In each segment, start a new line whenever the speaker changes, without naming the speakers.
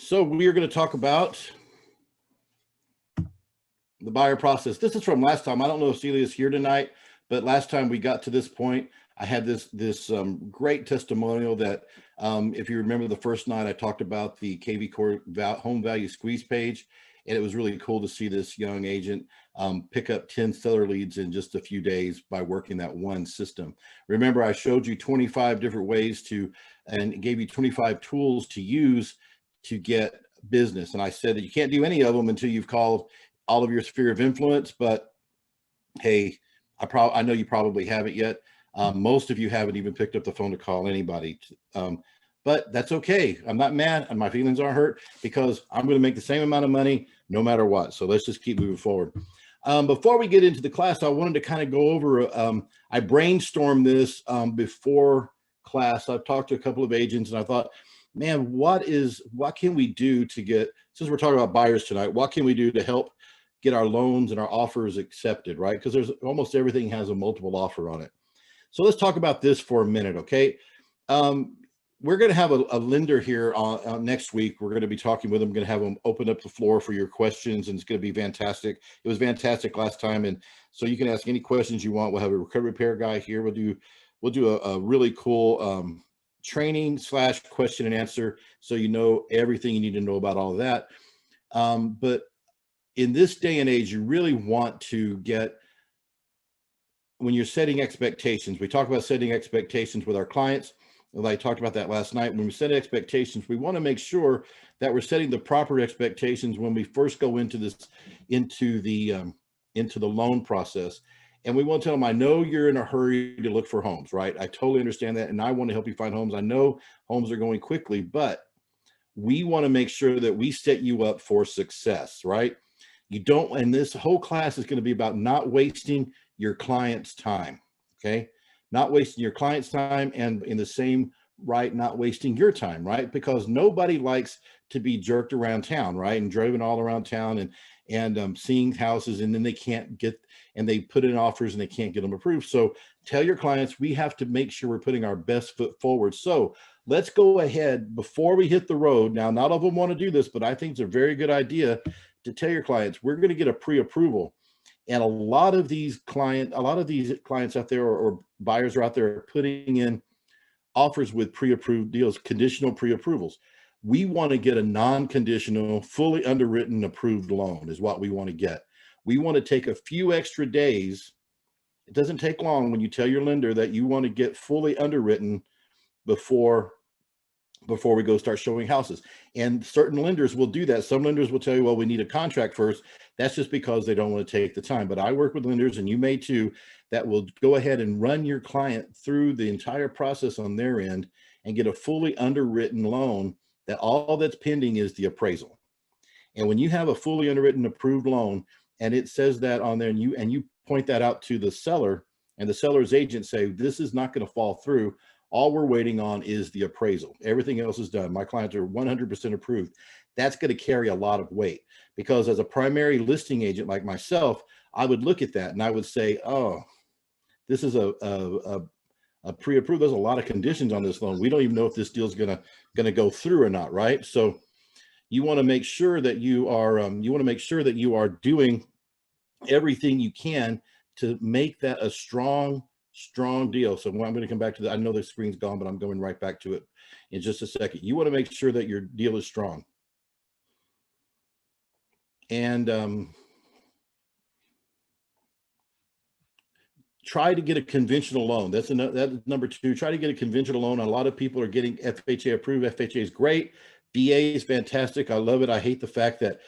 So we are going to talk about the buyer process. This is from last time. I don't know if Celia is here tonight, but last time we got to this point, I had this great testimonial that if you remember the first night, I talked about the KV Core home value squeeze page, and it was really cool to see this young agent pick up 10 seller leads in just a few days by working that one system. Remember, I showed you 25 different ways to, and gave you 25 tools to use to get business. And I said that you can't do any of them until you've called all of your sphere of influence, but hey, I know you probably haven't yet. Most of you haven't even picked up the phone to call anybody. But that's okay. I'm not mad and my feelings aren't hurt because I'm going to make the same amount of money no matter what. So let's just keep moving forward. Before we get into the class, I wanted to kind of go over, I brainstormed this before class. I've talked to a couple of agents and I thought, man, what can we do to get, since we're talking about buyers tonight, what can we do to help get our loans and our offers accepted, right? Because there's almost everything has a multiple offer on it. So let's talk about this for a minute, okay? We're going to have a lender here on next week. We're going to be talking with them. Going to have them open up the floor for your questions, and it's going to be fantastic. It was fantastic last time, and so you can ask any questions you want. We'll have a credit repair guy here. We'll do a really cool training / question and answer, so you know everything you need to know about all of that. But in this day and age, you really want to get, when you're setting expectations, we talk about setting expectations with our clients. I talked about that last night. When we set expectations, we want to make sure that we're setting the proper expectations when we first go into the loan process. And we want to tell them, I know you're in a hurry to look for homes, right? I totally understand that. And I want to help you find homes. I know homes are going quickly, but we want to make sure that we set you up for success, right? You don't, and this whole class is going to be about not wasting your client's time, okay? Not wasting your client's time, and in the same right, not wasting your time, right? Because nobody likes to be jerked around town, right? And driven all around town and seeing houses, and then they can't get, and they put in offers and they can't get them approved. So tell your clients, we have to make sure we're putting our best foot forward. So let's go ahead before we hit the road. Now, not all of them want to do this, but I think it's a very good idea to tell your clients, we're going to get a pre-approval. And a lot of these clients out there, or buyers are out there putting in offers with pre-approved deals, conditional pre-approvals. We want to get a non-conditional, fully underwritten, approved loan is what we want to get. We want to take a few extra days. It doesn't take long when you tell your lender that you want to get fully underwritten before we go start showing houses. And certain lenders will do that. Some lenders will tell you, well, we need a contract first. That's just because they don't want to take the time. But I work with lenders, and you may too, that will go ahead and run your client through the entire process on their end and get a fully underwritten loan that all that's pending is the appraisal. And when you have a fully underwritten approved loan and it says that on there, and you point that out to the seller, and the seller's agent say, this is not going to fall through, all we're waiting on is the appraisal. Everything else is done. My clients are 100% approved. That's going to carry a lot of weight, because as a primary listing agent like myself, I would look at that and I would say, oh, this is a pre-approved. There's a lot of conditions on this loan. We don't even know if this deal is going to go through or not, right? So you want to make sure that you are doing everything you can to make that a strong deal. So I'm going to come back to that. I know the screen's gone, but I'm going right back to it in just a second. You want to make sure that your deal is strong. And try to get a conventional loan. That's number two. Try to get a conventional loan. A lot of people are getting FHA approved. FHA is great. VA is fantastic. I love it. I hate the fact that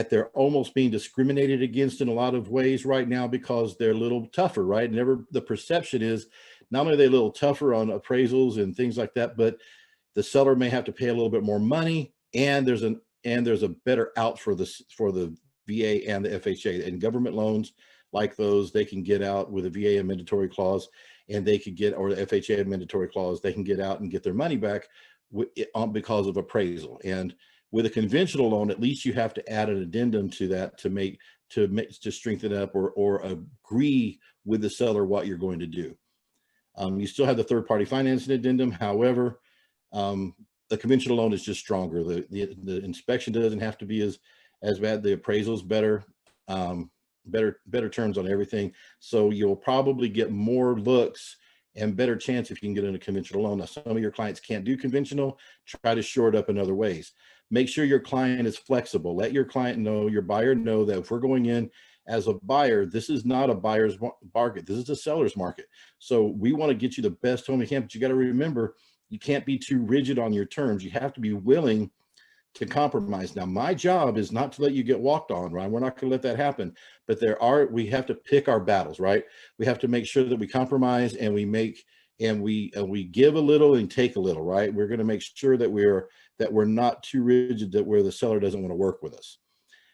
they're almost being discriminated against in a lot of ways right now because they're a little tougher, right? The perception is not only are they a little tougher on appraisals and things like that, but the seller may have to pay a little bit more money, and there's a better out for the VA and the FHA. And government loans like those, they can get out with a VA amendatory clause, and they could get, or the FHA amendatory clause, they can get out and get their money back because of appraisal. And with a conventional loan, at least you have to add an addendum to that to strengthen up or agree with the seller what you're going to do. You still have the third-party financing addendum. However, a conventional loan is just stronger. The inspection doesn't have to be as bad. The appraisal's better, better terms on everything. So you'll probably get more looks and better chance if you can get in a conventional loan. Now, some of your clients can't do conventional. Try to shore it up in other ways. Make sure your client is flexible. Let your client know, your buyer know, that if we're going in as a buyer, this is not a buyer's market. This is a seller's market. So we want to get you the best home you can, but you got to remember, you can't be too rigid on your terms. You have to be willing to compromise. Now, my job is not to let you get walked on, right? We're not going to let that happen. But we have to pick our battles, right? We have to make sure that we compromise and we give a little and take a little, right? We're going to make sure that we're not too rigid, that where the seller doesn't want to work with us.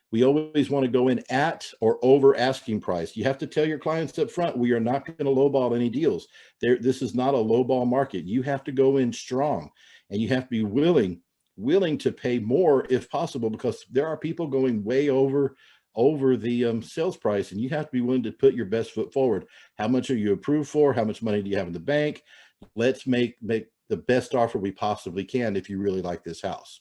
We always want to go in at or over asking price. You have to tell your clients up front, we are not going to lowball any deals. This is not a lowball market. You have to go in strong, and you have to be willing to pay more if possible, because there are people going way over the sales price, and you have to be willing to put your best foot forward. How much are you approved for? How much money do you have in the bank? Let's make the best offer we possibly can if you really like this house.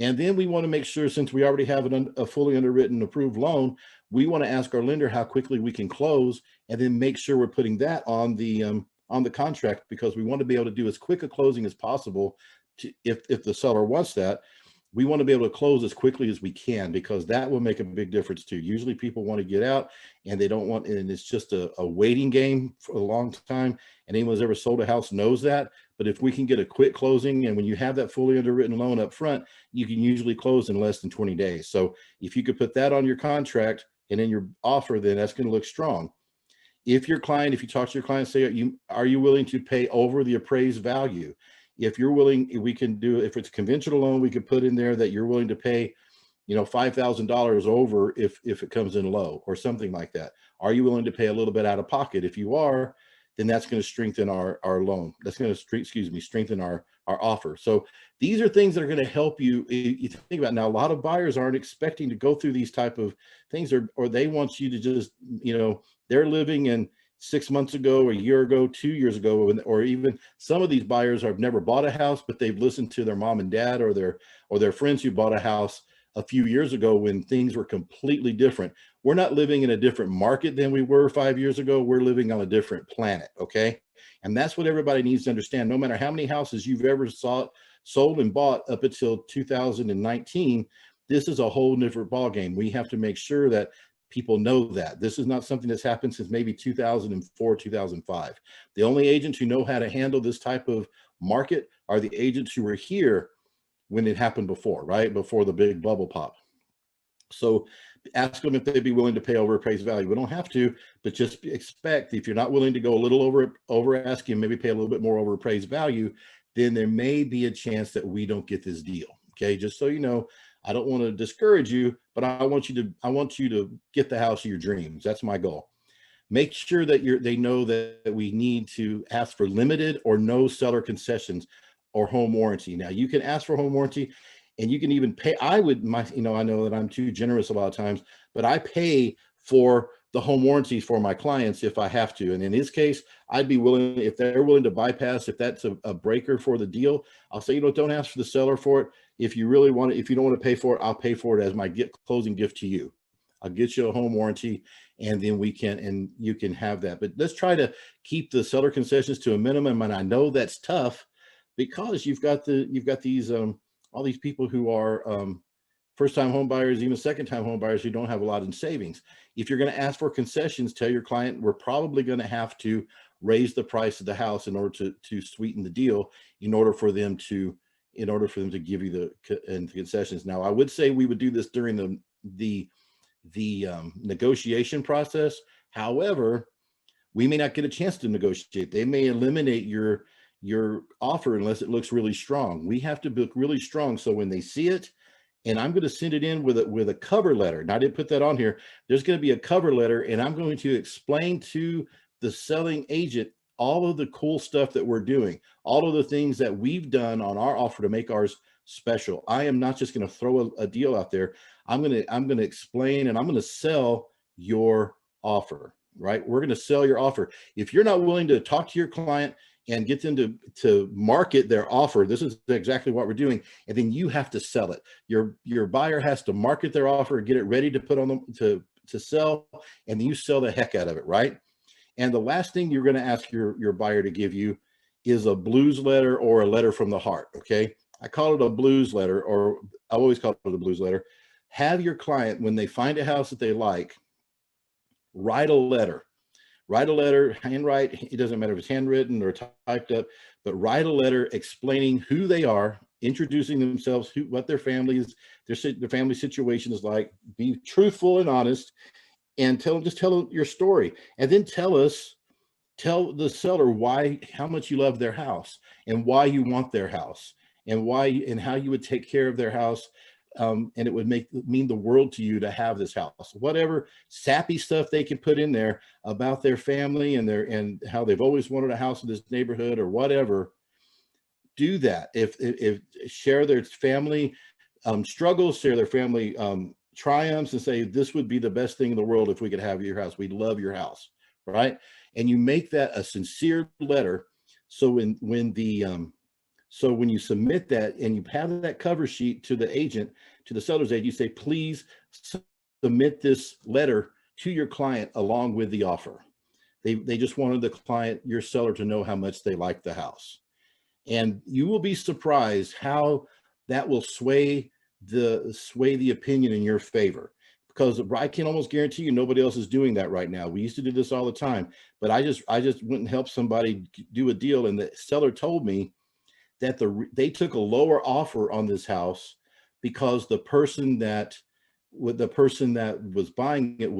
And then we want to make sure, since we already have a fully underwritten approved loan, we want to ask our lender how quickly we can close, and then make sure we're putting that on the contract, because we want to be able to do as quick a closing as possible. If the seller wants that, we want to be able to close as quickly as we can, because that will make a big difference too. Usually people want to get out and they don't want, and it's just a waiting game for a long time. And anyone who's ever sold a house knows that. But if we can get a quick closing, and when you have that fully underwritten loan up front, you can usually close in less than 20 days. So if you could put that on your contract and in your offer, then that's going to look strong. If you talk to your client, say, are you willing to pay over the appraised value? If you're willing, we can do, if it's a conventional loan, we could put in there that you're willing to pay, $5,000 over if it comes in low or something like that. Are you willing to pay a little bit out of pocket? If you are, then that's going to strengthen our loan. That's going to strengthen our offer. So these are things that are going to help you. You think about it. Now, a lot of buyers aren't expecting to go through these type of things, or they want you to just, they're living in 6 months ago, a year ago, 2 years ago, or even some of these buyers have never bought a house, but they've listened to their mom and dad or their friends who bought a house a few years ago when things were completely different. We're not living in a different market than we were 5 years ago. We're living on a different planet, okay? And that's what everybody needs to understand. No matter how many houses you've ever sold and bought up until 2019, this is a whole different ballgame. We have to make sure that people know that this is not something that's happened since maybe 2004, 2005. The only agents who know how to handle this type of market are the agents who were here when it happened before, right? Before the big bubble pop. So ask them if they'd be willing to pay over appraised value. We don't have to, but just expect, if you're not willing to go a little over asking, maybe pay a little bit more over appraised value, then there may be a chance that we don't get this deal. Okay, just so you know, I don't want to discourage you, but I want you to get the house of your dreams. That's my goal. Make sure that they know that we need to ask for limited or no seller concessions or home warranty. Now, you can ask for home warranty, and you can even pay. I know that I'm too generous a lot of times, but I pay for the home warranties for my clients if I have to. And in this case, I'd be willing, if they're willing to bypass, if that's a breaker for the deal, I'll say, don't ask for the seller for it. If you really want it, if you don't want to pay for it, I'll pay for it as my closing gift to you. I'll get you a home warranty, and then you can have that. But let's try to keep the seller concessions to a minimum. And I know that's tough, because you've got these all these people who are first-time home buyers, even second-time home buyers who don't have a lot in savings. If you're going to ask for concessions, tell your client we're probably going to have to raise the price of the house in order to sweeten the deal, in order for them to give you the concessions. Now, I would say we would do this during the negotiation process. However, we may not get a chance to negotiate. They may eliminate your offer unless it looks really strong. We have to look really strong, so when they see it, and I'm going to send it in with a cover letter. And I didn't put that on here. There's going to be a cover letter, and I'm going to explain to the selling agent all of the cool stuff that we're doing, all of the things that we've done on our offer to make ours special. I am not just going to throw a deal out there. I'm going to explain, and I'm going to sell your offer, right? We're going to sell your offer. If you're not willing to talk to your client, and get them to market their offer. This is exactly what we're doing. And then you have to sell it. Your buyer has to market their offer, get it ready to put on them to sell, and then you sell the heck out of it, right? And the last thing you're going to ask your buyer to give you is a blues letter or a letter from the heart. Okay. I call it a blues letter, or I always call it a blues letter. Have your client, when they find a house that they like, write a letter. Write a letter, handwrite. It doesn't matter if it's handwritten or typed up, but write a letter explaining who they are, introducing themselves, what their family is, their family situation is like. Be truthful and honest, and just tell your story, and then tell the seller how much you love their house, and why you want their house, and how you would take care of their house. And it would mean the world to you to have this house. Whatever sappy stuff they can put in there about their family and how they've always wanted a house in this neighborhood or whatever, do that. If share their family struggles, share their family triumphs, and say, this would be the best thing in the world if we could have your house. We love your house, right? And you make that a sincere letter. So when you submit that and you have that cover sheet to the agent, to the seller's agent, you say, please submit this letter to your client along with the offer. They just wanted your seller, to know how much they like the house. And you will be surprised how that will sway the opinion in your favor. Because I can almost guarantee you nobody else is doing that right now. We used to do this all the time, but I just went and helped somebody do a deal, and the seller told me that they took a lower offer on this house because the person that was buying it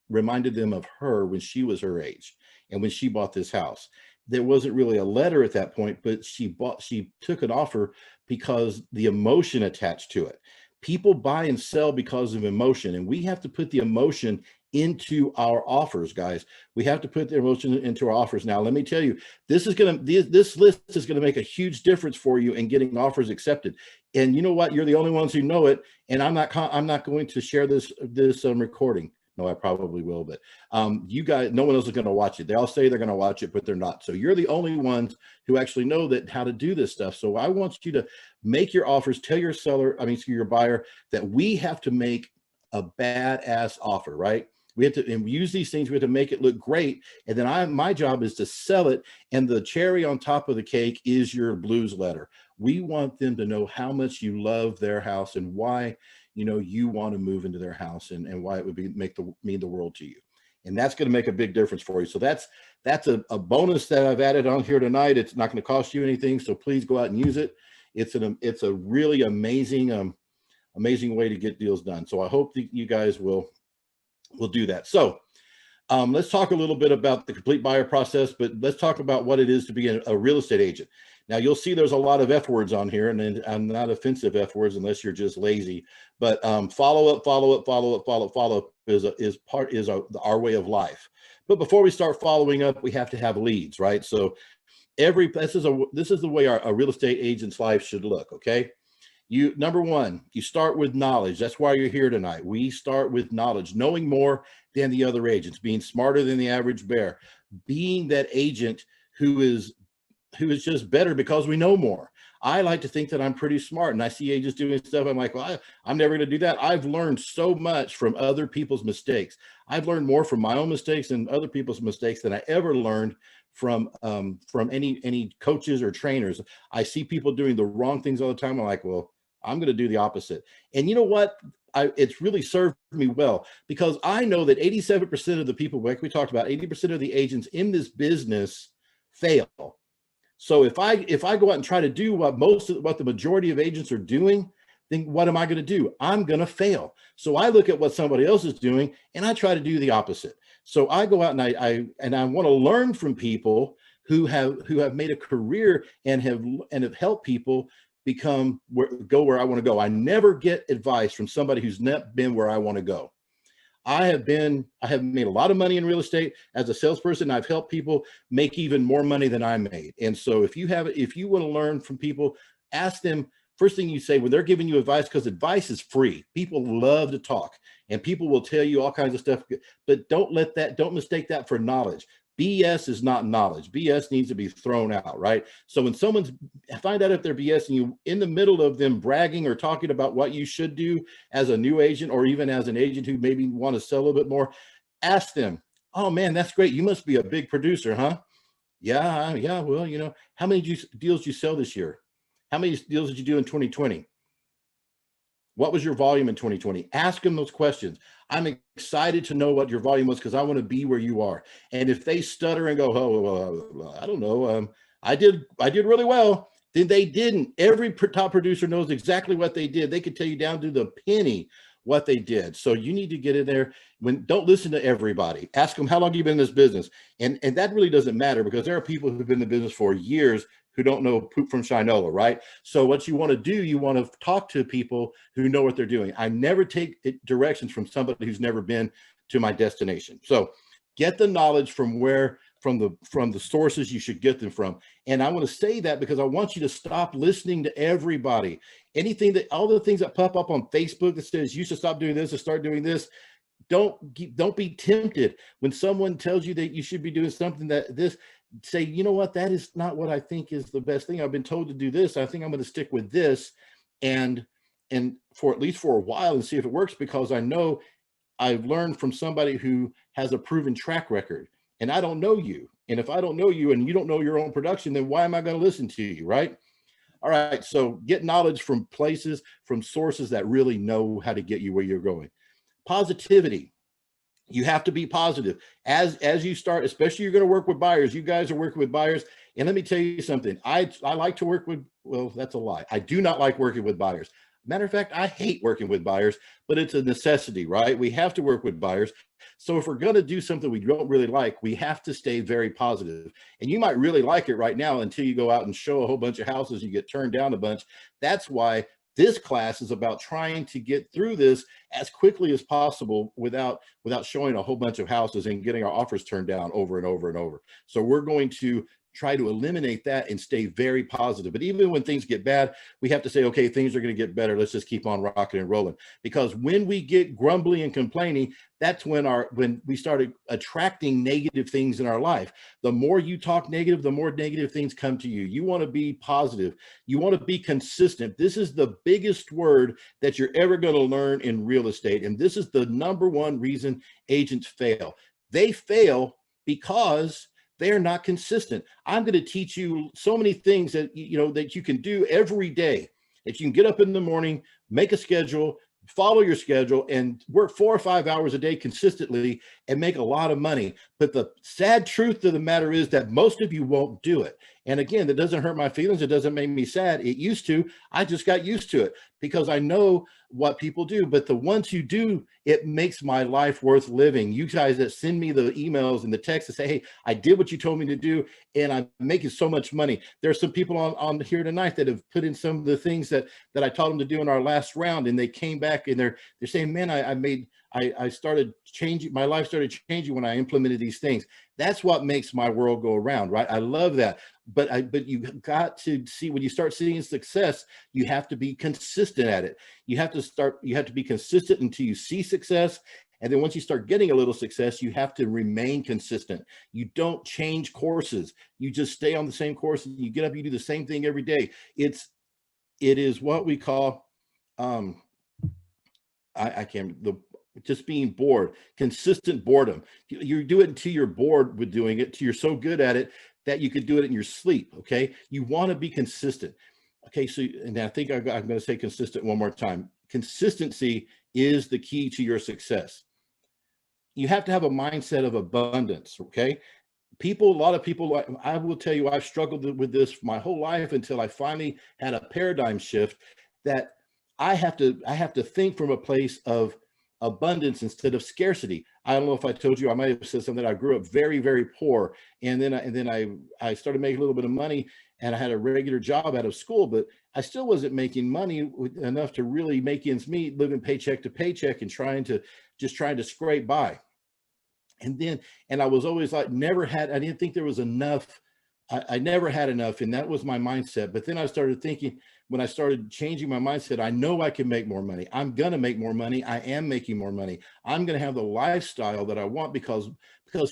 reminded them of her when she was her age and when she bought this house. There wasn't really a letter at that point, but she took an offer because the emotion attached to it. People buy and sell because of emotion, and we have to put the emotion into our offers, guys. We have to put the emotion into our offers. Now, let me tell you, this list is going to make a huge difference for you in getting offers accepted. And you know what? You're the only ones who know it. And I'm not going to share this recording. No, I probably will, but you guys, no one else is going to watch it. They all say they're going to watch it, but they're not. So you're the only ones who actually know how to do this stuff. So I want you to make your offers. Tell your your buyer that we have to make a badass offer, right? We have to use these things. We have to make it look great. And then my job is to sell it. And the cherry on top of the cake is your blues letter. We want them to know how much you love their house and why, you want to move into their house, and why it would mean the world to you. And that's going to make a big difference for you. So that's a bonus that I've added on here tonight. It's not going to cost you anything. So please go out and use it. It's a really amazing way to get deals done. So I hope that you guys will do that. So let's talk a little bit about the complete buyer process, but let's talk about what it is to be a real estate agent. Now, you'll see there's a lot of F words on here, and I'm not offensive F words unless you're just lazy, but follow up is our way of life. But before we start following up, we have to have leads, right? So this is the way a real estate agent's life should look. Okay. Number one, you start with knowledge. That's why you're here tonight. We start with knowledge, knowing more than the other agents, being smarter than the average bear, being that agent who is just better because we know more. I like to think that I'm pretty smart, and I see agents doing stuff. I'm like, well, I'm never going to do that. I've learned so much from other people's mistakes. I've learned more from my own mistakes and other people's mistakes than I ever learned from any coaches or trainers. I see people doing the wrong things all the time. I'm like, well, I'm going to do the opposite. And you know what? It's really served me well, because I know that 87% of the people, like we talked about, 80% of the agents in this business fail. So if I go out and try to do what the majority of agents are doing, then what am I going to do? I'm going to fail. So I look at what somebody else is doing and I try to do the opposite. So I go out and I want to learn from people who have made a career and have helped people go where I want to go. I never get advice from somebody who's not been where I want to go. I have made a lot of money in real estate as a salesperson. I've helped people make even more money than I made. And so if you want to learn from people, ask them first thing you say when they're giving you advice, because advice is free. People love to talk and people will tell you all kinds of stuff, but don't mistake that for knowledge. BS is not knowledge. BS needs to be thrown out, right? So when someone's find out if they're BS and you in the middle of them bragging or talking about what you should do as a new agent, or even as an agent who maybe want to sell a little bit more, ask them, oh man, that's great. You must be a big producer, huh? Yeah. Well, how many deals did you sell this year? How many deals did you do in 2020? What was your volume in 2020? Ask them those questions. I'm excited to know what your volume was because I want to be where you are. And if they stutter and go, oh, I don't know, I did really well, then they didn't. Every top producer knows exactly what they did. They could tell you down to the penny what they did. So you need to get in there. Don't listen to everybody. Ask them, how long have you been in this business? And that really doesn't matter, because there are people who've been in the business for years who don't know poop from shinola, right? So what you want to do, you want to talk to people who know what they're doing. I never take directions from somebody who's never been to my destination. So get the knowledge from the sources you should get them from. And I want to say that because I want you to stop listening to everybody. All the things that pop up on Facebook that says you should stop doing this or start doing this. Don't be tempted when someone tells you that you should be doing something say, you know what, that is not what I think is the best thing. I've been told to do this. I think I'm going to stick with this and for at least for a while and see if it works, because I know I've learned from somebody who has a proven track record, and I don't know you. And if I don't know you and you don't know your own production, then why am I going to listen to you, right? All right. So get knowledge from sources that really know how to get you where you're going. Positivity. You have to be positive as you start, especially you're going to work with buyers. You guys are working with buyers. And let me tell you something. I like to work with, well, that's a lie. I do not like working with buyers. Matter of fact, I hate working with buyers, but it's a necessity, right? We have to work with buyers. So if we're going to do something we don't really like, we have to stay very positive. And you might really like it right now until you go out and show a whole bunch of houses, you get turned down a bunch. That's why this class is about trying to get through this as quickly as possible without showing a whole bunch of houses and getting our offers turned down over and over and over. So we're going to try to eliminate that and stay very positive. But even when things get bad, we have to say, okay, things are going to get better. Let's just keep on rocking and rolling. Because when we get grumbly and complaining, that's when we started attracting negative things in our life. The more you talk negative, the more negative things come to you. You want to be positive. You want to be consistent. This is the biggest word that you're ever going to learn in real estate. And this is the number one reason agents fail. They fail because they're not consistent. I'm going to teach you so many things that you can do every day, that you can get up in the morning, make a schedule, follow your schedule, and work 4 or 5 hours a day consistently and make a lot of money. But the sad truth of the matter is that most of you won't do it. And again, that doesn't hurt my feelings. It doesn't make me sad. It used to. I just got used to it because I know what people do. But the ones who do, it makes my life worth living. You guys that send me the emails and the texts that say, hey, I did what you told me to do, and I'm making so much money. There's some people on here tonight that have put in some of the things that I taught them to do in our last round, and they came back and they're saying, man, I started changing, my life started changing when I implemented these things. That's what makes my world go around, right? I love that. But you've got to see, when you start seeing success, you have to be consistent at it. You have to be consistent until you see success. And then once you start getting a little success, you have to remain consistent. You don't change courses. You just stay on the same course. You get up, you do the same thing every day. It is what we call, just being bored, consistent boredom. You do it until you're bored with doing it, till you're so good at it that you could do it in your sleep. Okay. You want to be consistent. Okay. So, and I think I'm going to say consistent one more time. Consistency is the key to your success. You have to have a mindset of abundance. Okay. A lot of people, I will tell you, I've struggled with this my whole life until I finally had a paradigm shift that I have to think from a place of abundance instead of scarcity. I don't know if I told you, I might have said something. I grew up very, very poor. And then I started making a little bit of money, and I had a regular job out of school, but I still wasn't making money enough to really make ends meet, living paycheck to paycheck and trying to scrape by. And I was always like, I didn't think there was enough. I never had enough. And that was my mindset. But then I started thinking, when I started changing my mindset, I know I can make more money. I'm going to make more money. I am making more money. I'm going to have the lifestyle that I want because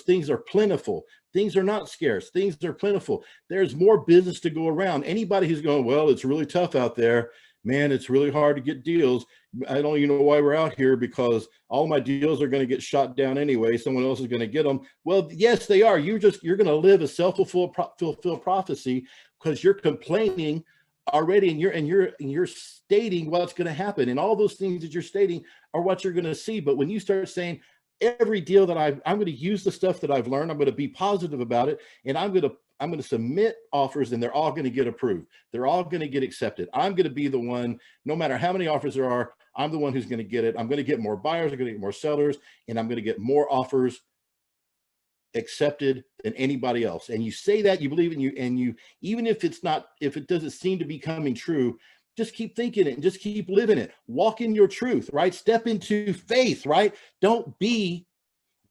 things are plentiful. Things are not scarce. Things are plentiful. There's more business to go around. Anybody who's going, well, it's really tough out there, man, it's really hard to get deals. I don't even know why we're out here, because all my deals are going to get shot down anyway. Someone else is going to get them. Well, yes, they are. You're going to live a self-fulfilled prophecy, because you're complaining already, and you're stating what's going to happen, and all those things that you're stating are what you're going to see. But when you start saying, every deal that I'm going to use the stuff that I've learned, I'm going to be positive about it, and I'm going to submit offers, and they're all going to get approved. They're all going to get accepted. I'm going to be the one, no matter how many offers there are, I'm the one who's going to get it. I'm going to get more buyers, I'm going to get more sellers, and I'm going to get more offers accepted than anybody else. And you say that, you believe it, and you even if it doesn't seem to be coming true, just keep thinking it and just keep living it. Walk in your truth, right? Step into faith, right? Don't be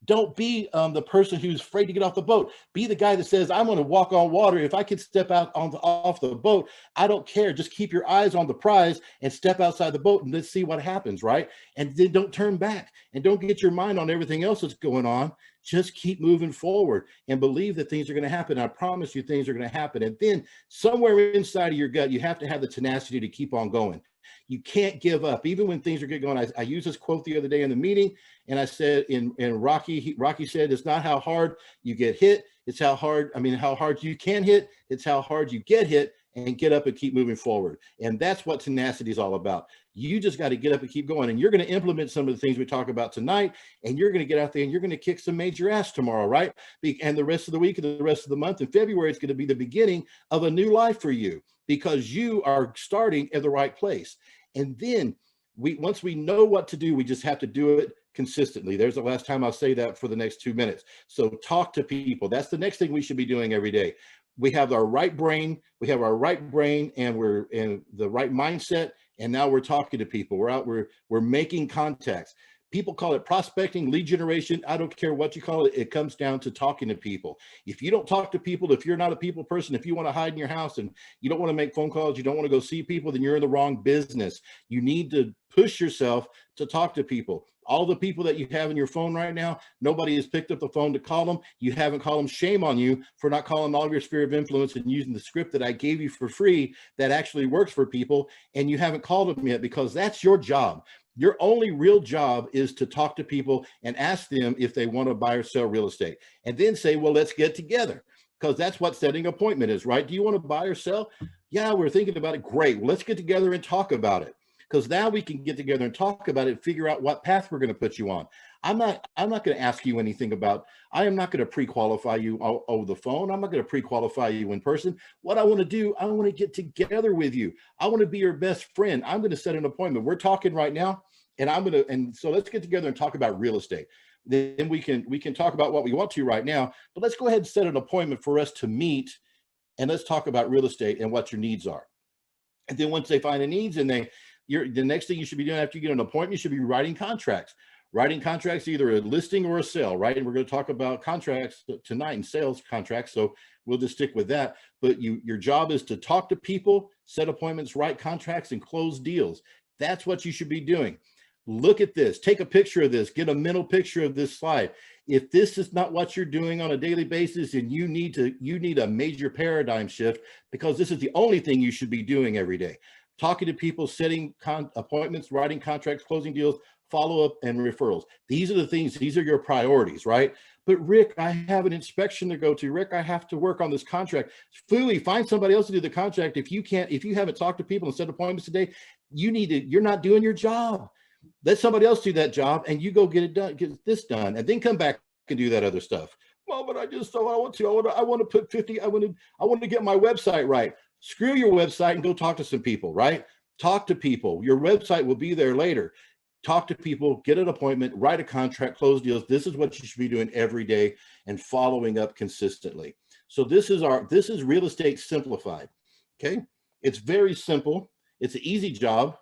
the person who's afraid to get off the boat. Be the guy that says, I'm going to walk on water. If I could step out off the boat, I don't care. Just keep your eyes on the prize and step outside the boat, and let's see what happens, right? And then don't turn back, and don't get your mind on everything else that's going on. Just keep moving forward and believe that things are going to happen. I promise you, things are going to happen. And then somewhere inside of your gut, you have to have the tenacity to keep on going. You can't give up, even when things are good going. I used this quote the other day in the meeting, and I said, in Rocky said, it's not how hard you get hit, it's how hard you can hit, it's how hard you get hit and get up and keep moving forward. And that's what tenacity is all about. You just got to get up and keep going. And you're going to implement some of the things we talk about tonight, and you're going to get out there and you're going to kick some major ass tomorrow, right? And the rest of the week and the rest of the month in February, it's going to be the beginning of a new life for you, because you are starting at the right place. And then once we know what to do, we just have to do it consistently. There's the last time I'll say that for the next 2 minutes. So talk to people. That's the next thing we should be doing every day. We have our right brain, and we're in the right mindset. And now we're talking to people. We're out, we're making contacts. People call it prospecting, lead generation. I don't care what you call it. It comes down to talking to people. If you don't talk to people, if you're not a people person, if you want to hide in your house and you don't want to make phone calls, you don't want to go see people, then you're in the wrong business. You need to push yourself to talk to people. All the people that you have in your phone right now, nobody has picked up the phone to call them. You haven't called them. Shame on you for not calling all of your sphere of influence and using the script that I gave you for free that actually works for people, and you haven't called them yet, because that's your job. Your only real job is to talk to people and ask them if they want to buy or sell real estate, and then say, well, let's get together, because that's what setting an appointment is, right? Do you want to buy or sell? Yeah, we're thinking about it. Great. Well, let's get together and talk about it, because now we can get together and talk about it and figure out what path we're going to put you on. I'm not going to ask you anything about, I am not going to pre-qualify you over the phone. I'm not going to pre-qualify you in person. What I want to do, I want to get together with you. I want to be your best friend. I'm going to set an appointment. We're talking right now, and so let's get together and talk about real estate. Then we can talk about what we want to right now, but let's go ahead and set an appointment for us to meet, and let's talk about real estate and what your needs are. And then once they find the needs, and the next thing you should be doing after you get an appointment, you should be writing contracts. Writing contracts, either a listing or a sale, right? And we're going to talk about contracts tonight and sales contracts, so we'll just stick with that. But your job is to talk to people, set appointments, write contracts, and close deals. That's what you should be doing. Look at this. Take a picture of this. Get a mental picture of this slide. If this is not what you're doing on a daily basis, then you need a major paradigm shift, because this is the only thing you should be doing every day. Talking to people, setting appointments, writing contracts, closing deals, follow-up, and referrals. These are the things, these are your priorities, right? But Rick, I have an inspection to go to. Rick, I have to work on this contract. Fooey, find somebody else to do the contract. If you haven't talked to people and set appointments today, you're not doing your job. Let somebody else do that job, and you go get it done, get this done, and then come back and do that other stuff. Well, but I just don't want to. I want to put 50. I want to get my website right. Screw your website and go talk to some people, right? Talk to people. Your website will be there later. Talk to people, get an appointment, write a contract, close deals. This is what you should be doing every day and following up consistently. So this is real estate simplified. Okay. It's very simple. It's an easy job.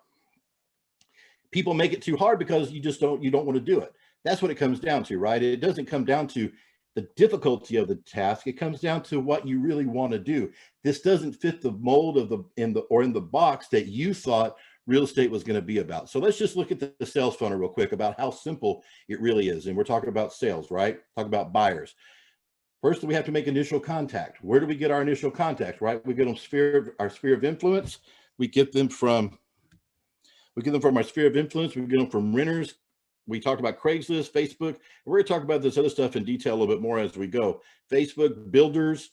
People make it too hard because you don't want to do it. That's what it comes down to, right? It doesn't come down to the difficulty of the task. It comes down to what you really want to do. This doesn't fit the mold of in the box that you thought real estate was going to be about. So let's just look at the sales funnel real quick about how simple it really is. And we're talking about sales, right? Talk about buyers. First, we have to make initial contact. Where do we get our initial contact, right? We get them our sphere of influence. We get them from our sphere of influence. We get them from renters. We talked about Craigslist, Facebook. We're going to talk about this other stuff in detail a little bit more as we go. Facebook, builders,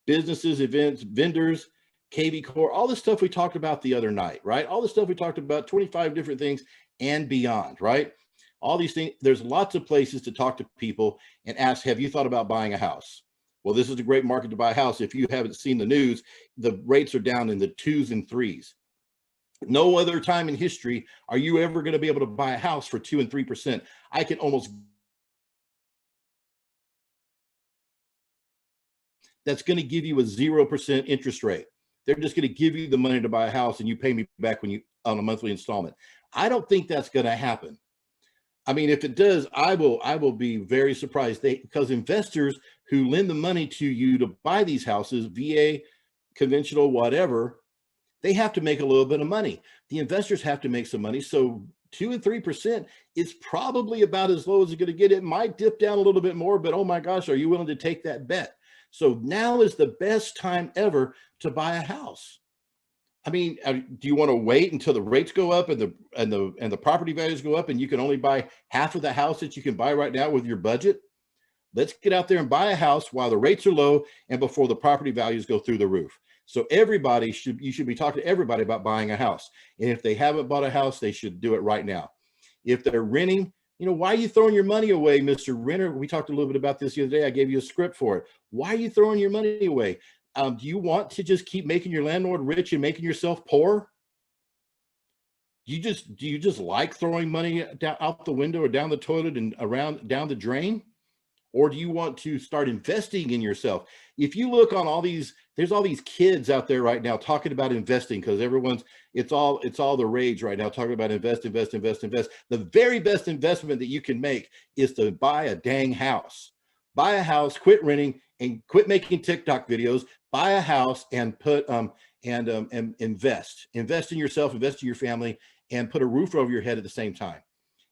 businesses, events, vendors, KV Core, all the stuff we talked about the other night, right? All the stuff we talked about, 25 different things and beyond, right? All these things, there's lots of places to talk to people and ask, have you thought about buying a house? Well, this is a great market to buy a house. If you haven't seen the news, the rates are down in the 2s and 3s. No other time in history are you ever going to be able to buy a house for 2 and 3%. I can almost, that's going to give you a 0% interest rate. They're just going to give you the money to buy a house and you pay me back when you on a monthly installment. I don't think that's going to happen. I mean, if it does, I will be very surprised. Because investors who lend the money to you to buy these houses, VA, conventional, whatever, they have to make a little bit of money. The investors have to make some money. So 2 and 3% is probably about as low as it's going to get. It might dip down a little bit more, but oh my gosh, are you willing to take that bet? So now is the best time ever to buy a house. I mean, do you want to wait until the rates go up and the property values go up and you can only buy half of the house that you can buy right now with your budget? Let's get out there and buy a house while the rates are low and before the property values go through the roof. So you should be talking to everybody about buying a house. And if they haven't bought a house, they should do it right now. If they're renting, why are you throwing your money away, Mr. Renter? We talked a little bit about this the other day. I gave you a script for it. Why are you throwing your money away? Do you want to just keep making your landlord rich and making yourself poor? Do you just like throwing money out the window or down the toilet and down the drain? Or do you want to start investing in yourself? If you look on there's all these kids out there right now talking about investing because it's all the rage right now, talking about invest. The very best investment that you can make is to buy a dang house. Buy a house, quit renting, and quit making TikTok videos. Buy a house and invest. Invest in yourself, invest in your family, and put a roof over your head at the same time.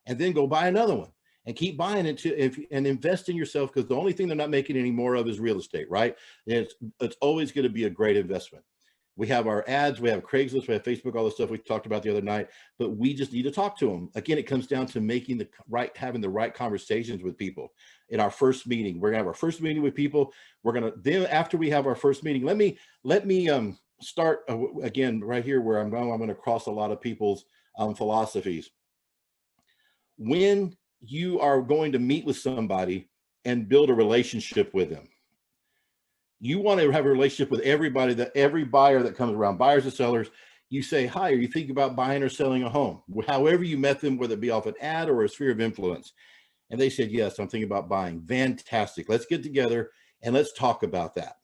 And then go buy another one. And keep buying it and invest in yourself, because the only thing they're not making any more of is real estate, right? And it's always going to be a great investment. We have our ads, we have Craigslist, we have Facebook, all the stuff we talked about the other night, but we just need to talk to them. Again, it comes down to having the right conversations with people. In our first meeting, we're gonna have our first meeting with people. Then after we have our first meeting, let me start again right here where I'm going to cross a lot of people's philosophies. When you are going to meet with somebody and build a relationship with them, you want to have a relationship with every buyer that comes around, buyers and sellers. You say, hi, are you thinking about buying or selling a home? However you met them, whether it be off an ad or a sphere of influence. And they said, yes, I'm thinking about buying. Fantastic. Let's get together and let's talk about that.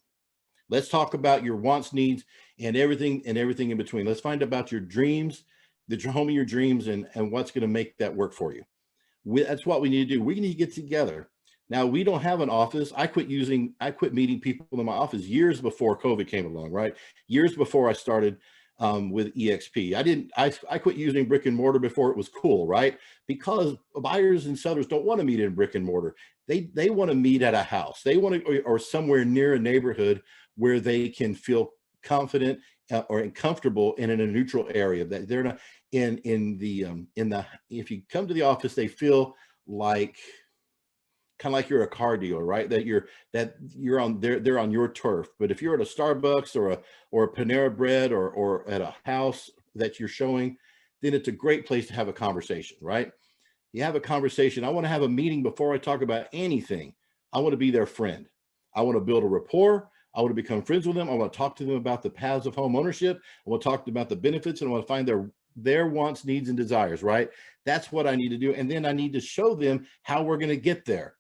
Let's talk about your wants, needs, and everything in between. Let's find out about your dreams, the home of your dreams, and what's going to make that work for you. That's what we need to do. We need to get together. Now, we don't have an office. I quit meeting people in my office years before COVID came along, right? Years before I started with EXP. I quit using brick and mortar before it was cool, right? Because buyers and sellers don't want to meet in brick and mortar. They want to meet at a house. They want to, or somewhere near a neighborhood where they can feel confident or comfortable and in a neutral area, that they're not if you come to the office, they feel like kind of like you're a car dealer, right? They're on your turf. But if you're at a Starbucks or a Panera Bread or at a house that you're showing, then it's a great place to have a conversation, right? You have a conversation. I want to have a meeting before I talk about anything. I want to be their friend. I want to build a rapport. I want to become friends with them. I want to talk to them about the paths of home ownership. I want to talk to them about the benefits, and I want to find their wants, needs, and desires, right? That's what I need to do. And then I need to show them how we're going to get there.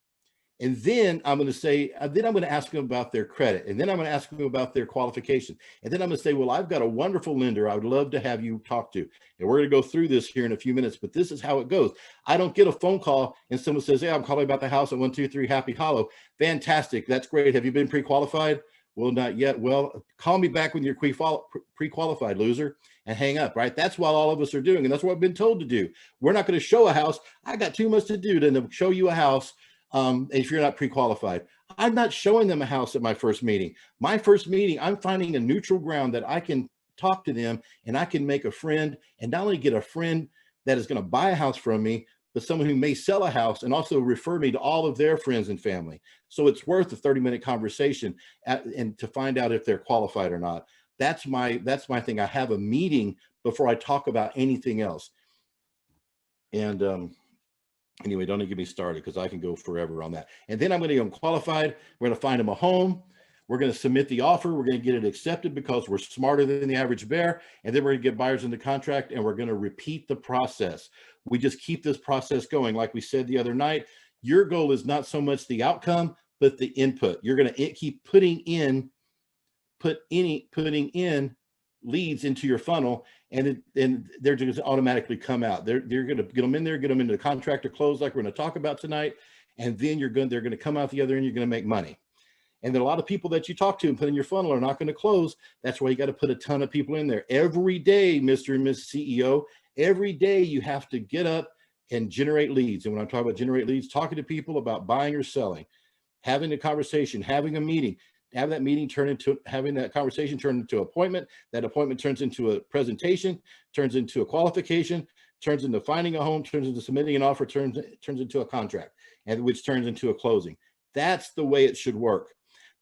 And then I'm going to ask them about their credit. And then I'm going to ask them about their qualification. And then I'm going to say, well, I've got a wonderful lender I would love to have you talk to. And we're going to go through this here in a few minutes, but this is how it goes. I don't get a phone call and someone says, hey, I'm calling about the house at 123 Happy Hollow. Fantastic. That's great. Have you been pre-qualified? Well, not yet. Well, call me back when you're pre-qualified, loser, and hang up, right? That's what all of us are doing. And that's what I've been told to do. We're not going to show a house. I got too much to do to show you a house if you're not pre-qualified. I'm not showing them a house at my first meeting. My first meeting, I'm finding a neutral ground that I can talk to them and I can make a friend, and not only get a friend that is going to buy a house from me, but someone who may sell a house and also refer me to all of their friends and family. So it's worth a 30-minute conversation and to find out if they're qualified or not. That's my thing. I have a meeting before I talk about anything else. And anyway, don't get me started because I can go forever on that. And then I'm going to get them qualified. We're going to find them a home. We're going to submit the offer. We're going to get it accepted because we're smarter than the average bear. And then we're going to get buyers into contract, and we're going to repeat the process. We just keep this process going. Like we said the other night, your goal is not so much the outcome, but the input. You're going to keep putting in leads into your funnel, and they're just automatically come out. They're going to get them in there, get them into the contract or close, like we're going to talk about tonight, and then they're going to come out the other end. You're going to make money. And then a lot of people that you talk to and put in your funnel are not going to close. That's why you got to put a ton of people in there every day, Mr. and Miss CEO. Every day you have to get up and generate leads. And when I'm talking about generate leads, talking to people about buying or selling, having a conversation, having a meeting. Have that meeting turn into having that conversation turn into an appointment. That appointment turns into a presentation, turns into a qualification, turns into finding a home, turns into submitting an offer, turns into a contract, and which turns into a closing. That's the way it should work.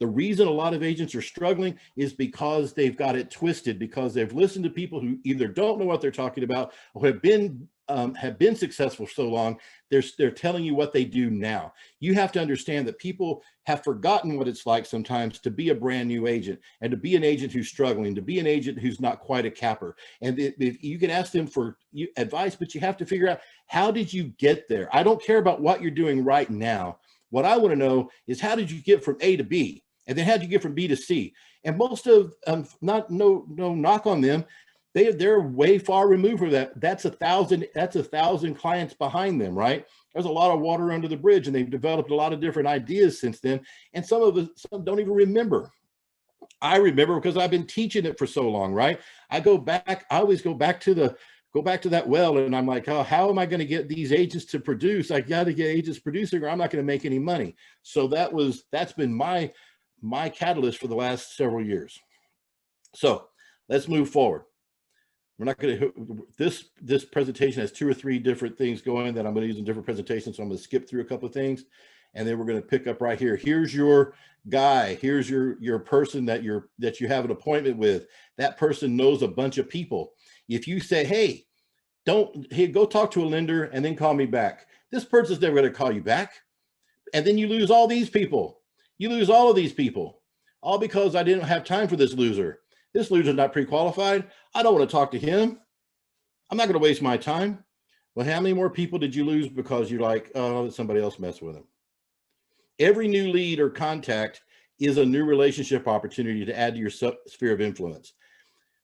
The reason a lot of agents are struggling is because they've got it twisted, because they've listened to people who either don't know what they're talking about or have been successful so long. They're telling you what they do now. You have to understand that people have forgotten what it's like sometimes to be a brand new agent, and to be an agent who's struggling, to be an agent who's not quite a capper. And if you can ask them for advice, but you have to figure out, how did you get there? I don't care about what you're doing right now. What I want to know is, how did you get from A to B? And then how did you get from B to C? And most of no knock on them, they're way far removed from that. That's 1,000 clients behind them, right? There's a lot of water under the bridge, and they've developed a lot of different ideas since then. And some don't even remember. I remember because I've been teaching it for so long, right? I always go back to that well, and I'm like, oh, how am I going to get these agents to produce? I got to get agents producing, or I'm not going to make any money. So that's been my catalyst for the last several years. So let's move forward. We're not going to, this presentation has 2 or 3 different things going that I'm going to use in different presentations. So I'm going to skip through a couple of things, and then we're going to pick up right here. Here's your guy. Here's your person that you have an appointment with. That person knows a bunch of people. If you say, hey, go talk to a lender and then call me back, this person's never going to call you back. And then you lose all these people. You lose all of these people, all because I didn't have time for this loser. This loser's not pre-qualified. I don't want to talk to him. I'm not going to waste my time. Well, how many more people did you lose because you're like, oh, let somebody else mess with him? Every new lead or contact is a new relationship opportunity to add to your sphere of influence.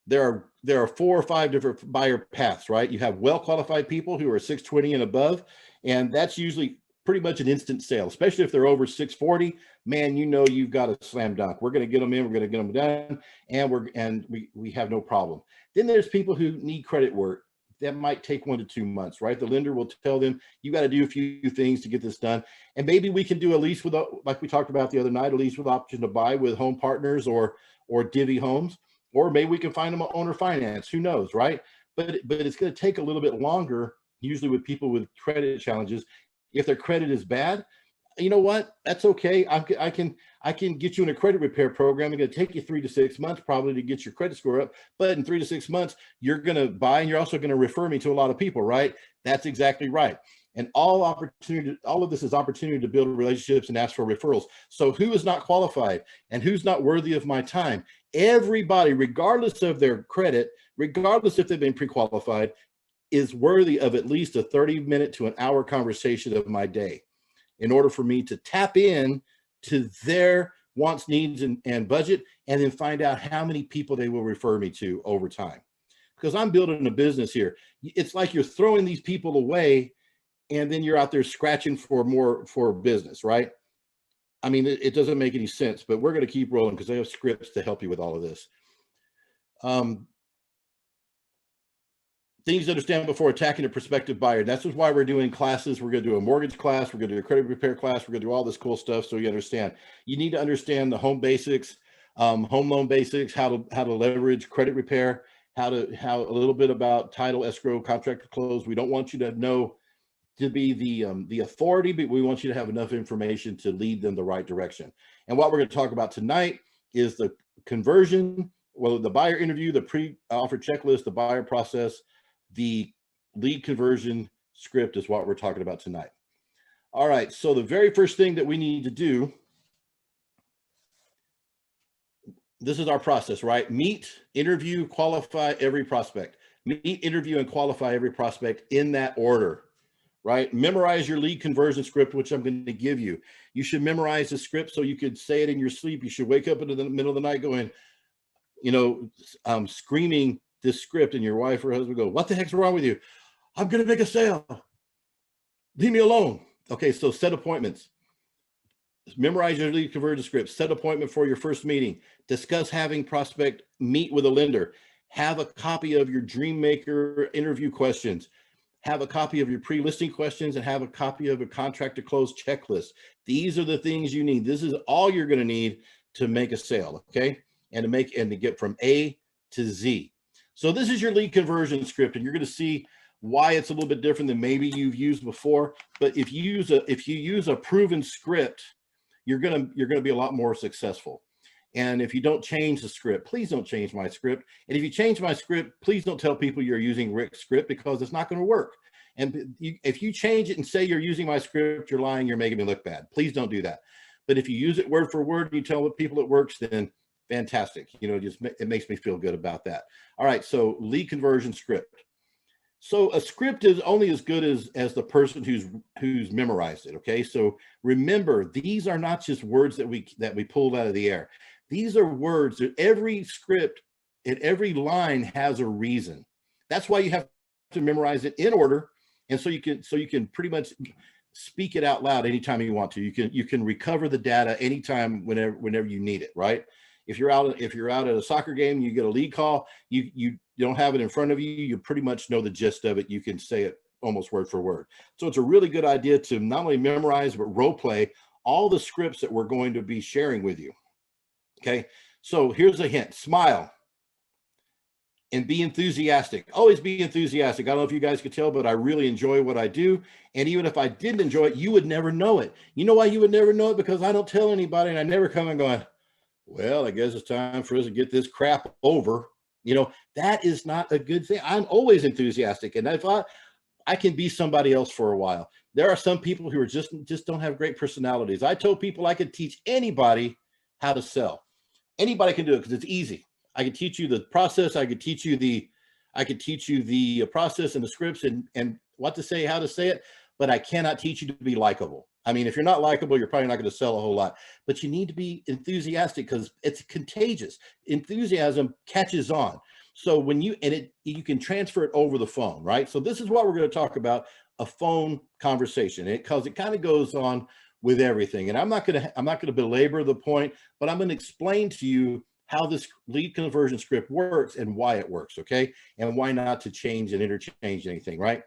There are 4 or 5 different buyer paths, right? You have well-qualified people who are 620 and above, and that's usually pretty much an instant sale, especially if they're over 640. Man, you've got a slam dunk. We're going to get them in, we're going to get them done, and we have no problem. Then there's people who need credit work. That might take 1 to 2 months, right? The lender will tell them, you got to do a few things to get this done. And maybe we can do a lease with, like we talked about the other night, a lease with option to buy with Home Partners or Divvy Homes, or maybe we can find them an owner finance. Who knows, right? But it's going to take a little bit longer, usually with people with credit challenges. If their credit is bad, you know what? That's okay. I can get you in a credit repair program. It's going to take you 3 to 6 months probably to get your credit score up. But in 3 to 6 months, you're going to buy, and you're also going to refer me to a lot of people, right? That's exactly right. And all of this is opportunity to build relationships and ask for referrals. So who is not qualified and who's not worthy of my time? Everybody, regardless of their credit, regardless if they've been pre-qualified, is worthy of at least a 30-minute to an hour conversation of my day in order for me to tap in to their wants, needs, and budget, and then find out how many people they will refer me to over time. Because I'm building a business here. It's like you're throwing these people away, and then you're out there scratching for business, right? I mean, it doesn't make any sense, but we're going to keep rolling because I have scripts to help you with all of this. things to understand before attacking a prospective buyer. That's just why we're doing classes. We're going to do a mortgage class. We're going to do a credit repair class. We're going to do all this cool stuff so you understand. You need to understand the home basics, home loan basics, how to leverage credit repair, how a little bit about title, escrow, contract to close. We don't want you to know to be the authority, but we want you to have enough information to lead them the right direction. And what we're going to talk about tonight is the conversion, well, the buyer interview, the pre-offer checklist, the buyer process, the lead conversion script is what we're talking about tonight. All right, so the very first thing that we need to do, this is our process, right? Meet, interview, qualify every prospect. Meet, interview, and qualify every prospect in that order, right? Memorize your lead conversion script, which I'm going to give you. You should memorize the script so you could say it in your sleep. You should wake up in the middle of the night going, screaming this script, and your wife or husband go, "What the heck's wrong with you? I'm going to make a sale. Leave me alone." Okay, so set appointments. Memorize your lead conversion script. Set appointment for your first meeting. Discuss having prospect meet with a lender. Have a copy of your dream maker interview questions. Have a copy of your pre-listing questions, and have a copy of a contract to close checklist. These are the things you need. This is all you're going to need to make a sale, okay? And to get from A to Z. So this is your lead conversion script, and you're going to see why it's a little bit different than maybe you've used before. But if you use a proven script, you're going to be a lot more successful. And if you don't change the script, please don't change my script. And if you change my script, please don't tell people you're using Rick's script, because it's not going to work. And if you change it and say you're using my script, you're lying, you're making me look bad. Please don't do that. But if you use it word for word and you tell the people it works, then fantastic. It makes me feel good about that. All right, so lead conversion script. So a script is only as good as the person who's memorized it, okay? So remember, these are not just words that we pulled out of the air. These are words that every script and every line has a reason. That's why you have to memorize it in order, and so you can pretty much speak it out loud anytime you want to. You can recover the data anytime, whenever you need it, right? If you're out at a soccer game, you get a lead call, you don't have it in front of you, you pretty much know the gist of it. You can say it almost word for word. So it's a really good idea to not only memorize, but role play all the scripts that we're going to be sharing with you. Okay, so here's a hint: smile and be enthusiastic. Always be enthusiastic. I don't know if you guys could tell, but I really enjoy what I do. And even if I didn't enjoy it, you would never know it. You know why you would never know it? Because I don't tell anybody, and I never come and going, "Well, I guess it's time for us to get this crap over." That is not a good thing. I'm always enthusiastic. And if I can be somebody else for a while. There are some people who are just don't have great personalities. I told people I could teach anybody how to sell. Anybody can do it because it's easy. I could teach you the process. I could teach you the process and the scripts and what to say, how to say it, but I cannot teach you to be likable. I mean, if you're not likable, you're probably not going to sell a whole lot, but you need to be enthusiastic because it's contagious. Enthusiasm catches on. So you can transfer it over the phone, right? So this is what we're going to talk about, a phone conversation, because it kind of goes on with everything. And I'm not going to belabor the point, but I'm going to explain to you how this lead conversion script works and why it works, okay? And why not to change and interchange anything, right?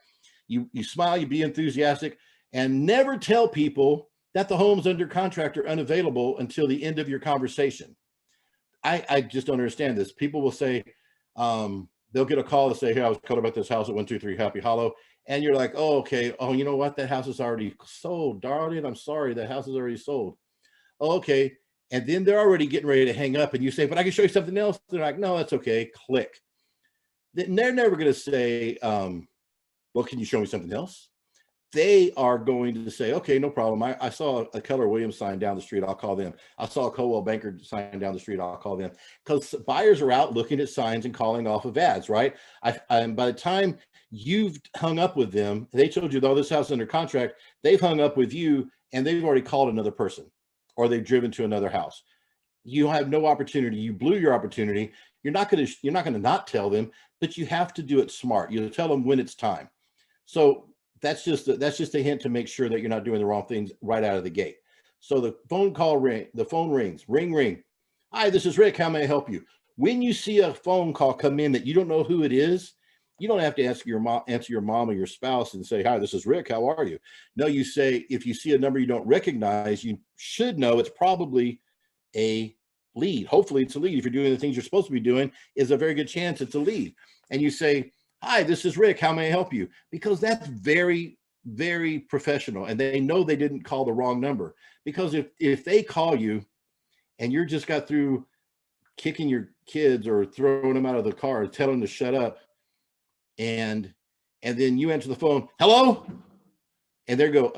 You smile, you be enthusiastic, and never tell people that the home's under contract or unavailable until the end of your conversation. I just don't understand this. People will say, they'll get a call to say, "Hey, I was calling about this house at 123 Happy Hollow." And you're like, "Oh, okay. Oh, you know what? That house is already sold, darling. I'm sorry. That house is already sold." Oh, okay. And then they're already getting ready to hang up, and you say, "But I can show you something else." They're like, "No, that's okay." Click. Then they're never going to say, "Well, can you show me something else?" They are going to say, "Okay, no problem. I saw a Keller Williams sign down the street. I'll call them. I saw a Coldwell Banker sign down the street. I'll call them." Because buyers are out looking at signs and calling off of ads, right? And by the time you've hung up with them, they told you, "Though this house is under contract," they've hung up with you and they've already called another person, or they've driven to another house. You have no opportunity. You blew your opportunity. You're not going to not tell them, but you have to do it smart. You'll tell them when it's time. So that's just a hint to make sure that you're not doing the wrong things right out of the gate. So the phone rings, ring, ring. "Hi, this is Rick. How may I help you?" When you see a phone call come in that you don't know who it is, You don't have to answer your mom or your spouse and say, "Hi, this is Rick. How are you?" No, you say, if you see a number you don't recognize, you should know it's probably a lead. Hopefully it's a lead. If you're doing the things you're supposed to be doing, is a very good chance it's a lead. And you say, "Hi, this is Rick. How may I help you?" Because that's very, very professional. And they know they didn't call the wrong number. Because if they call you and you're just got through kicking your kids or throwing them out of the car and telling them to shut up, and then you answer the phone, "Hello?" And they go,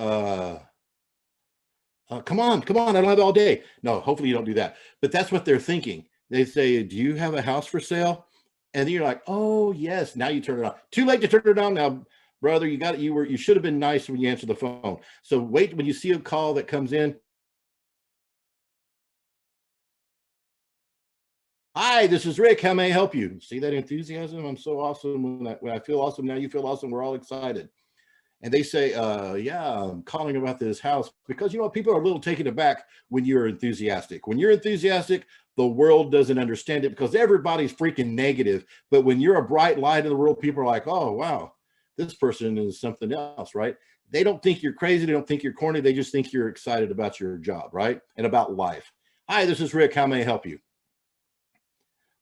come on, I don't have all day. No, hopefully you don't do that. But that's what they're thinking. They say, "Do you have a house for sale?" And you're like, "Oh yes." Now you turn it on. Too late to turn it on now, brother. You should have been nice when you answered the phone. So wait, when you see a call that comes in, "Hi, this is Rick. How may I help you?" See that enthusiasm? I'm so awesome. When I feel awesome, now you feel awesome. We're all excited. And they say, "Yeah, I'm calling about this house," because people are a little taken aback when you're enthusiastic. When you're enthusiastic, the world doesn't understand it because everybody's freaking negative. But when you're a bright light in the world, people are like, "Oh, wow, this person is something else," right? They don't think you're crazy. They don't think you're corny. They just think you're excited about your job, right? And about life. "Hi, this is Rick. How may I help you?"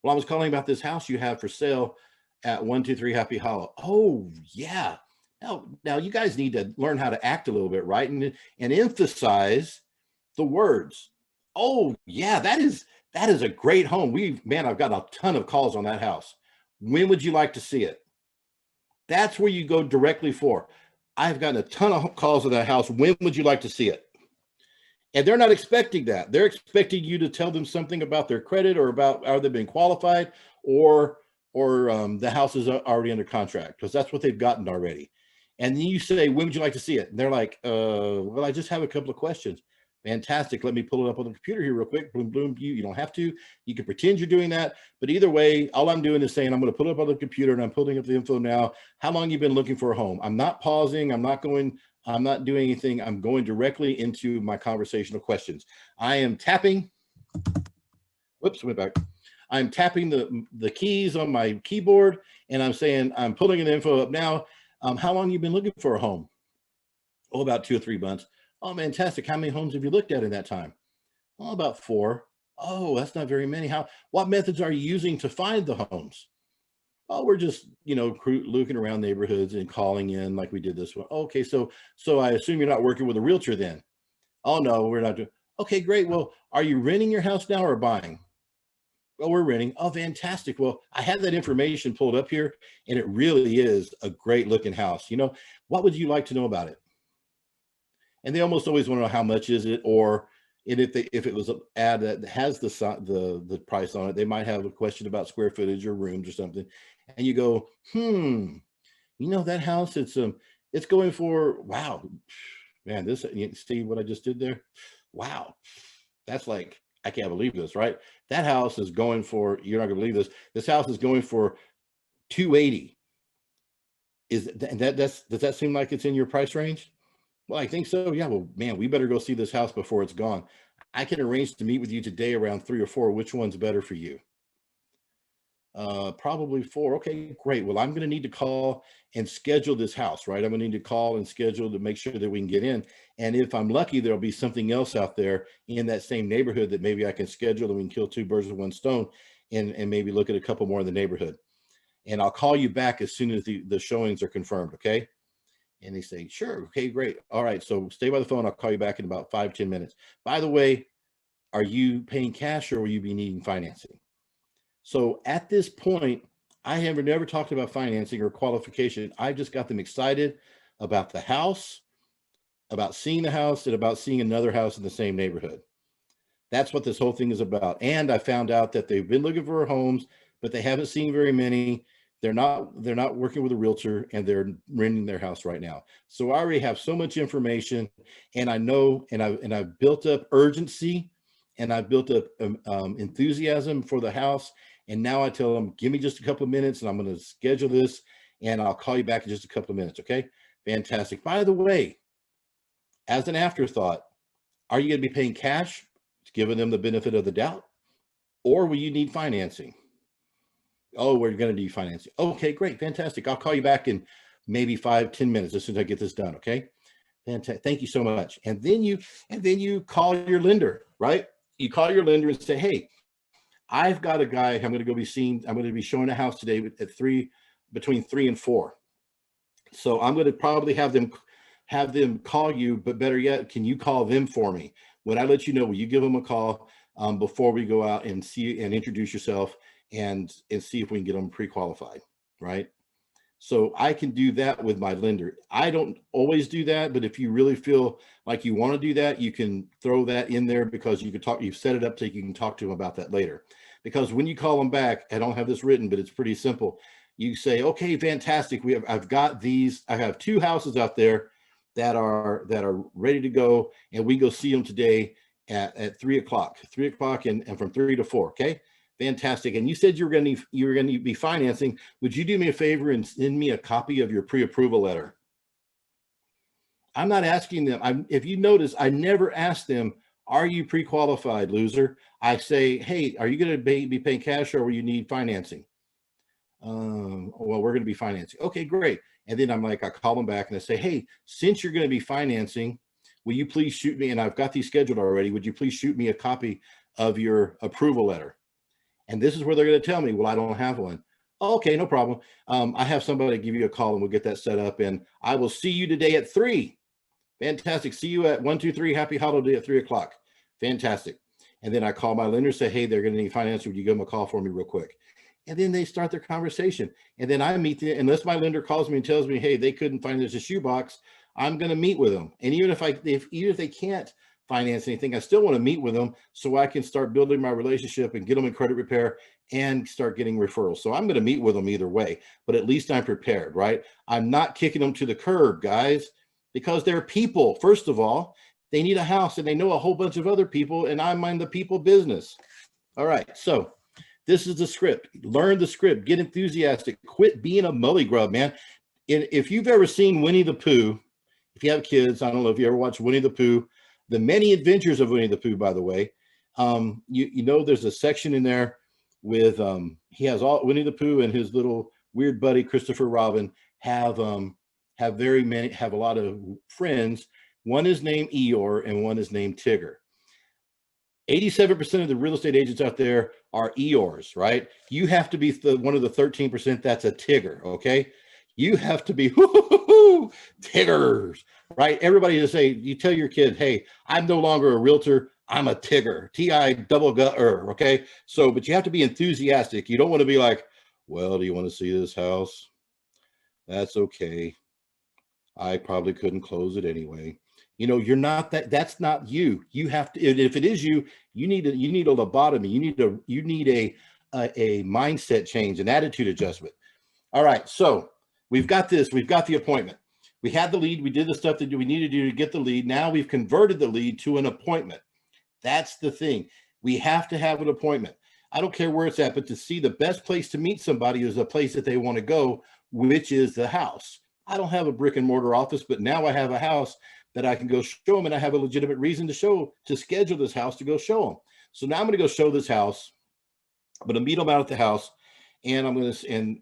"Well, I was calling about this house you have for sale at 123 Happy Hollow." "Oh, yeah. Now you guys need to learn how to act a little bit, right? And emphasize the words. Oh, yeah, that is a great home. I've got a ton of calls on that house. When would you like to see it?" That's where you go directly for. "I've gotten a ton of calls on that house. When would you like to see it?" And they're not expecting that. They're expecting you to tell them something about their credit or about are they been qualified, or the house is already under contract, because that's what they've gotten already. And then you say, "When would you like to see it?" And they're like, "Well, I just have a couple of questions." "Fantastic. Let me pull it up on the computer here real quick." Boom, boom. You don't have to. You can pretend you're doing that. But either way, all I'm doing is saying, "I'm going to put it up on the computer and I'm pulling up the info now. How long you been looking for a home?" I'm not pausing. I'm not doing anything. I'm going directly into my conversational questions. I am tapping. Whoops, went back. I'm tapping the keys on my keyboard and I'm saying, "I'm pulling the info up now. How long you been looking for a home?" "Oh, about 2 or 3 months." "Oh, fantastic. How many homes have you looked at in that time?" "Oh, about 4." "Oh, that's not very many. What methods are you using to find the homes?" "Oh, we're just, looking around neighborhoods and calling in like we did this one." "Okay, so I assume you're not working with a realtor then?" "Oh, no, we're not doing." "Okay, great. Well, are you renting your house now or buying?" "Oh, we're renting." "Oh, fantastic. Well, I have that information pulled up here and it really is a great looking house. What would you like to know about it?" And they almost always want to know how much is it, or and if it was an ad that has the price on it, they might have a question about square footage or rooms or something. And you go, that house, it's going for, wow, man, this, you see what I just did there? Wow. That's like, I can't believe this, right? That house is going for, you're not gonna believe this. This house is going for 280. Does that seem like it's in your price range? "Well, I think so." "Yeah, well, man, we better go see this house before it's gone. I can arrange to meet with you today around 3 or 4. Which one's better for you?" Probably 4." "Okay, great. Well, I'm going to need to call and schedule this house, right? I'm going to need to call and schedule to make sure that we can get in. And if I'm lucky, there'll be something else out there in that same neighborhood that maybe I can schedule and we can kill two birds with one stone and maybe look at a couple more in the neighborhood. And I'll call you back as soon as the showings are confirmed. Okay." And they say, "Sure. Okay, great. All right. So stay by the phone. I'll call you back in about 5-10 minutes. By the way, are you paying cash or will you be needing financing?" So at this point, I have never talked about financing or qualification. I just got them excited about the house, about seeing the house, and about seeing another house in the same neighborhood. That's what this whole thing is about. And I found out that they've been looking for homes, but they haven't seen very many. They're not working with a realtor and they're renting their house right now. So I already have so much information and I know, and I've built up urgency and I've built up enthusiasm for the house. And now I tell them, "Give me just a couple of minutes and I'm going to schedule this and I'll call you back in just a couple of minutes." Okay. Fantastic. By the way, as an afterthought, are you going to be paying cash, giving them the benefit of the doubt, or will you need financing? Oh, we're going to do financing. Okay, great. Fantastic. I'll call you back in maybe 5-10 minutes as soon as I get this done. Okay. Fantastic. Thank you so much. And then you call your lender, right? You call your lender and say, hey, I've got a guy I'm going to go be seeing. I'm going to be showing a house today at between 3 and 4. So I'm going to probably have them call you, but better yet, can you call them for me? When I let you know, will you give them a call before we go out and see and introduce yourself and see if we can get them pre-qualified, right? So I can do that with my lender. I don't always do that, but if you really feel like you want to do that, you can throw that in there because you've set it up so you can talk to them about that later. Because when you call them back, I don't have this written, but it's pretty simple. You say, okay, fantastic. I have 2 houses out there that are ready to go, and we go see them today at 3 o'clock and from 3 to 4. Okay. Fantastic. And you said you were going to be financing. Would you do me a favor and send me a copy of your pre-approval letter? I'm not asking them. If you notice, I never ask them, are you pre-qualified, loser? I say, hey, are you going to be paying cash or will you need financing? Well, we're going to be financing. Okay, great. And then I call them back and I say, hey, since you're going to be financing, will you please shoot me, and I've got these scheduled already, would you please shoot me a copy of your approval letter? And this is where they're going to tell me, well, I don't have one. Okay, no problem. I have somebody give you a call and we'll get that set up. And I will see you today at 3. Fantastic. See you at 123 Happy Holiday at 3 o'clock. Fantastic. And then I call my lender, say, hey, they're going to need financing. Would you give them a call for me real quick? And then they start their conversation. And then I meet them, unless my lender calls me and tells me, hey, they couldn't find there's a shoebox, I'm going to meet with them. And even if they can't finance anything, I still want to meet with them so I can start building my relationship and get them in credit repair and start getting referrals. So I'm going to meet with them either way, but at least I'm prepared, right? I'm not kicking them to the curb, guys, because they're people. First of all, they need a house and they know a whole bunch of other people, and I mind the people business. All right. So this is the script. Learn the script. Get enthusiastic. Quit being a mully grub, man. If you've ever seen Winnie the Pooh, if you have kids, I don't know if you ever watched Winnie the Pooh, The Many Adventures of Winnie the Pooh, by the way. You know, there's a section in there with he has all Winnie the Pooh and his little weird buddy Christopher Robin have a lot of friends. One is named Eeyore and one is named Tigger. 87% of the real estate agents out there are Eeyores, right? You have to be one of the 13% that's a Tigger, okay? You have to be Tiggers, right? Everybody just say, you tell your kid, hey, I'm no longer a realtor, I'm a Tigger, T-I-double-G-er, okay? So, but you have to be enthusiastic. You don't want to be like, well, do you want to see this house? That's okay. I probably couldn't close it anyway. You know, you're not that's not you. You have to, if it is you, you need a lobotomy. You need a mindset change, an attitude adjustment. All right. So we've got this, we've got the appointment. We had the lead. We did the stuff that we need to do to get the lead. Now we've converted the lead to an appointment. That's the thing. We have to have an appointment. I don't care where it's at, but to see the best place to meet somebody is a place that they want to go, which is the house. I don't have a brick and mortar office, but now I have a house that I can go show them, and I have a legitimate reason to schedule this house to go show them. So now I'm going to go show this house. I'm going to meet them out at the house, and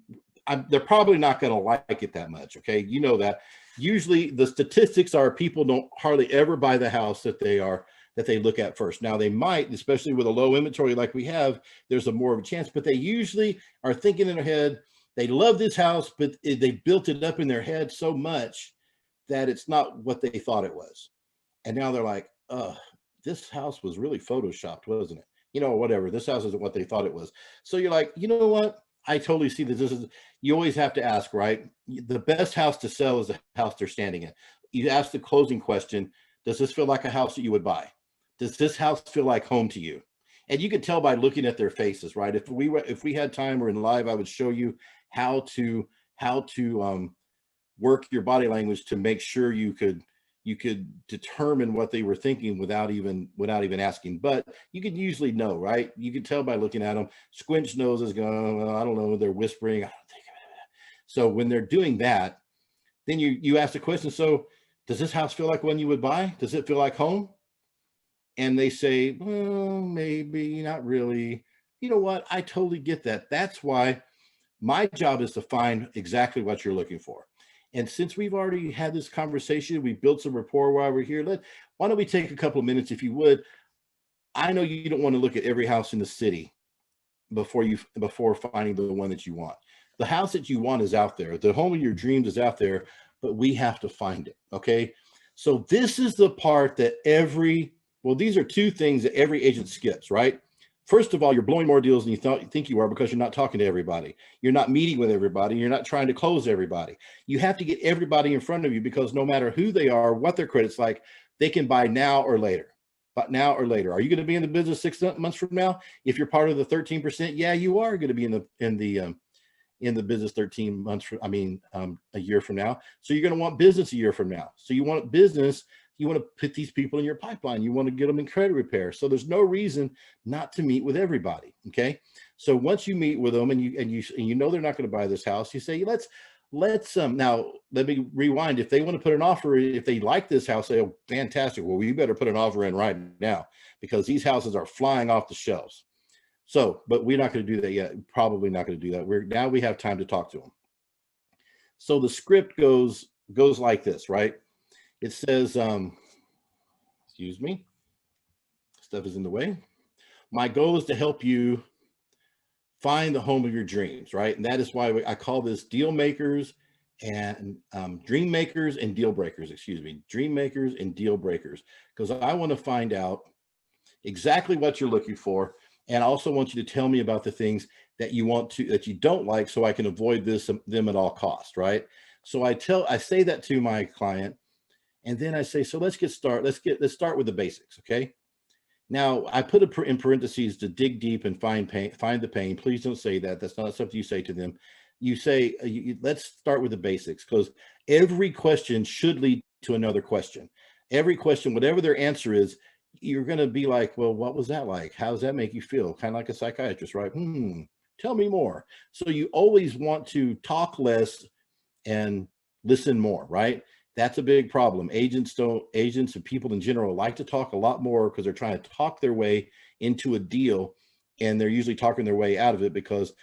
they're probably not going to like it that much. Okay. You know that usually the statistics are people don't hardly ever buy the house that they look at first. Now they might, especially with a low inventory like we have, there's more of a chance, but they usually are thinking in their head, they love this house, but they built it up in their head so much that it's not what they thought it was. And now they're like, this house was really photoshopped, wasn't it? You know, whatever. This house isn't what they thought it was. So you're like, you know what? I totally see that you always have to ask, right? The best house to sell is the house they're standing in. You ask the closing question, does this feel like a house that you would buy? Does this house feel like home to you? And you could tell by looking at their faces, right? If we had time or in live, I would show you how to work your body language to make sure you could determine what they were thinking without even asking. But you could usually know, right? You can tell by looking at them. Squinch noses going, well, I don't know, they're whispering. I don't think of it. So when they're doing that, then you ask the question, so does this house feel like one you would buy? Does it feel like home? And they say, well, maybe, not really. You know what? I totally get that. That's why My job is to find exactly what you're looking for. And since we've already had this conversation, we've built some rapport while we're here. Why don't we take a couple of minutes, if you would? I know you don't want to look at every house in the city before finding the one that you want. The house that you want is out there. The home of your dreams is out there, but we have to find it. Okay. So this is the part that these are two things that every agent skips, right? First of all, you're blowing more deals than you think you are because you're not talking to everybody. You're not meeting with everybody. You're not trying to close everybody. You have to get everybody in front of you, because no matter who they are, what their credit's like, they can buy now or later. But now or later, are you going to be in the business 6 months from now? If you're part of the 13%, yeah, you are going to be in the business 13 months. A year from now. So you're going to want business a year from now. So you want business. You want to put these people in your pipeline. You want to get them in credit repair. So there's no reason not to meet with everybody. Okay. So once you meet with them and you know they're not going to buy this house, you say, let's now let me rewind. If they want to put an offer, if they like this house, say, oh, fantastic. Well, we better put an offer in right now, because these houses are flying off the shelves. So, but we're not going to do that yet. Probably not going to do that. Now we have time to talk to them. So the script goes like this, right? It says, excuse me, stuff is in the way. My goal is to help you find the home of your dreams, right? And that is why I call this deal makers and dream makers and deal breakers, dream makers and deal breakers, because I want to find out exactly what you're looking for. And I also want you to tell me about the things that you don't like, so I can avoid them at all costs, right? So I say that to my client, and then I say, so let's start with the basics, okay? Now I put it in parentheses to dig deep and find the pain. Please don't say that. That's not something you say to them. You say, let's start with the basics, because every question should lead to another question. Every question, whatever their answer is, you're going to be like, well, what was that like? How does that make you feel? Kind of like a psychiatrist, right? Tell me more. So you always want to talk less and listen more, right? That's a big problem. Agents and people in general like to talk a lot more because they're trying to talk their way into a deal, and they're usually talking their way out of it because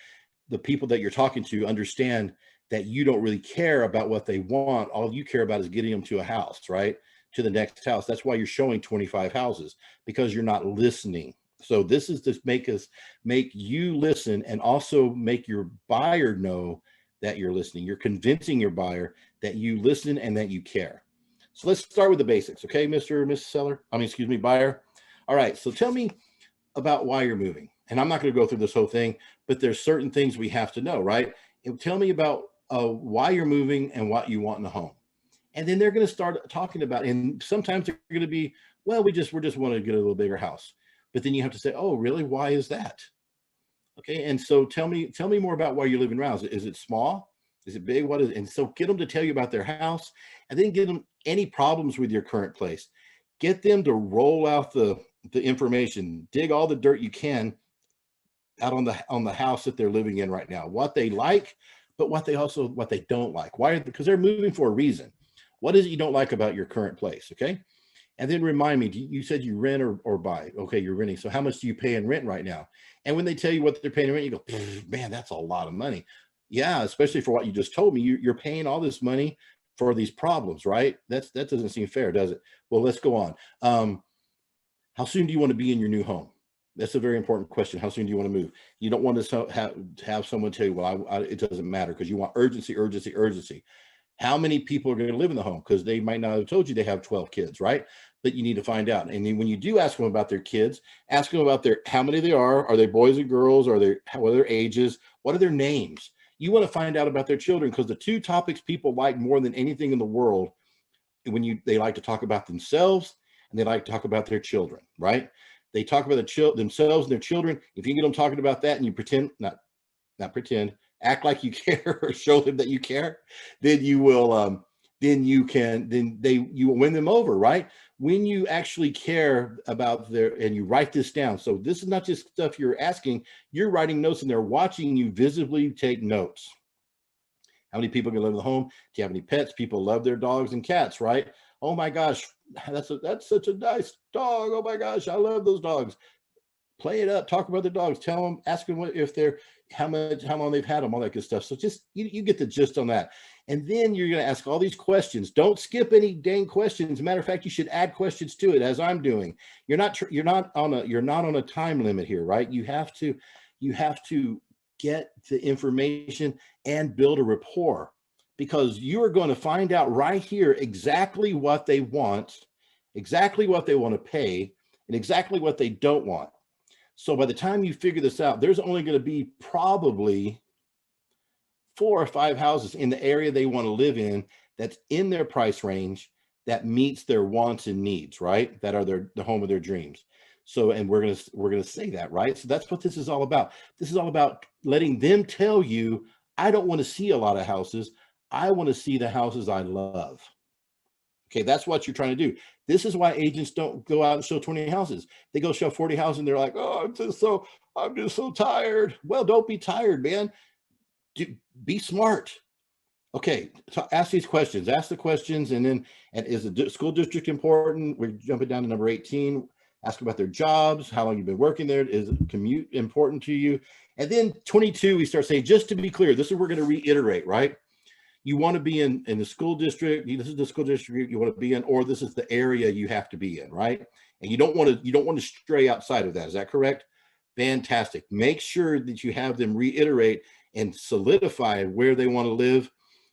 the people that you're talking to understand that you don't really care about what they want. All you care about is getting them to a house, right? To the next house. That's why you're showing 25 houses, because you're not listening. So this is to make you listen, and also make your buyer know that you're listening. You're convincing your buyer that you listen and that you care. So let's start with the basics. Okay, Mr. or Mrs. Buyer. All right. So tell me about why you're moving. And I'm not going to go through this whole thing, but there's certain things we have to know, right? And tell me about why you're moving and what you want in a home. And then they're going to start talking about, and sometimes they're going to be, well, we just want to get a little bigger house. But then you have to say, oh, really? Why is that? Okay. And so tell me more about why you're living around. Is it small? Is it big? What is it? And so get them to tell you about their house, and then give them any problems with your current place. Get them to roll out the information, dig all the dirt you can out on the house that they're living in right now, what they like, but what they don't like. Why? Because they're moving for a reason. What is it you don't like about your current place? Okay. And then remind me, you said you rent or buy. Okay, you're renting. So how much do you pay in rent right now? And when they tell you what they're paying in rent, you go, man, that's a lot of money. Yeah, especially for what you just told me. You're paying all this money for these problems, right? That doesn't seem fair, does it? Well, let's go on. How soon do you want to be in your new home? That's a very important question. How soon do you want to move? You don't want to have someone tell you, well, it doesn't matter, because you want urgency, urgency, urgency. How many people are going to live in the home? Because they might not have told you they have 12 kids, right? But you need to find out. And then when you do ask them about their kids, ask them about how many they are. Are they boys and girls? What are their ages? What are their names? You want to find out about their children, because the two topics people like more than anything in the world, they like to talk about themselves, and they like to talk about their children, right? They talk about themselves and their children. If you get them talking about that, and you act like you care, or show them that you care, then you will you will win them over, right? When you actually care about and you write this down. So this is not just stuff you're asking, you're writing notes, and they're watching you visibly take notes. How many people can live in the home? Do you have any pets? People love their dogs and cats, right? Oh my gosh, that's such a nice dog. Oh my gosh, I love those dogs. Play it up, talk about the dogs, ask them if how long they've had them, all that good stuff. So just, you get the gist on that. And then you're going to ask all these questions. Don't skip any dang questions. Matter of fact, you should add questions to it, as I'm doing. You're not on a time limit here, right? You have to get the information and build a rapport, because you are going to find out right here exactly what they want, exactly what they want to pay, and exactly what they don't want. So by the time you figure this out, there's only going to be probably 4 or 5 houses in the area they want to live in that's in their price range, that meets their wants and needs, right? That are the home of their dreams. So, and we're gonna say that, right? So that's what this is all about. This is all about letting them tell you, I don't want to see a lot of houses. I want to see the houses I love. Okay, that's what you're trying to do. This is why agents don't go out and show 20 houses. They go show 40 houses and they're like, oh, I'm just so tired. Well, don't be tired, man. Be smart. Okay, so ask these questions. Ask the questions, and is the school district important? We're jumping down to number 18. Ask about their jobs, how long you've been working there. Is commute important to you? And then 22, we start saying, just to be clear, this is we're going to reiterate, right? You want to be in the school district. This is the school district you want to be in, or this is the area you have to be in, right? And you don't want to stray outside of that. Is that correct? Fantastic. Make sure that you have them reiterate and solidify where they want to live.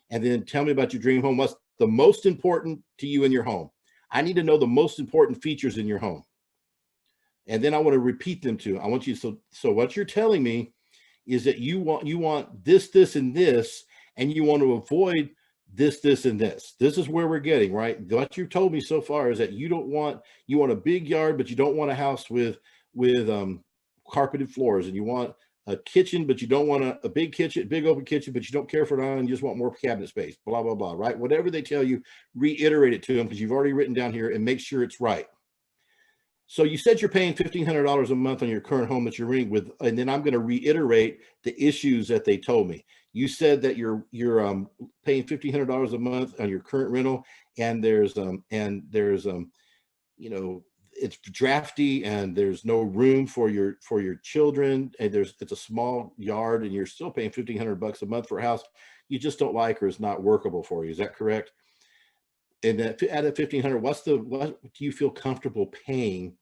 And then tell me about your dream home. What's the most important to you in your home? I need to know the most important features in your home. And then I want to repeat them too. I want you, so what you're telling me is that you want this, and this, and you want to avoid this, and this. This is where we're getting, right? What you've told me so far is that you want a big yard, but you don't want a house with carpeted floors, and you want a kitchen, but you don't want a big kitchen, big open kitchen, but you don't care for it, and you just want more cabinet space, blah, blah, blah, right? Whatever they tell you, reiterate it to them, because you've already written down here, and make sure it's right. So you said you're paying $1,500 a month on your current home that you're renting with, and then I'm going to reiterate the issues that they told me. You said that you're paying $1,500 a month on your current rental, and there's it's drafty, and there's no room for your children, and it's a small yard, and you're still paying $1,500 a month for a house you just don't like, or is not workable for you. Is that correct? And at $1,500, what do you feel comfortable paying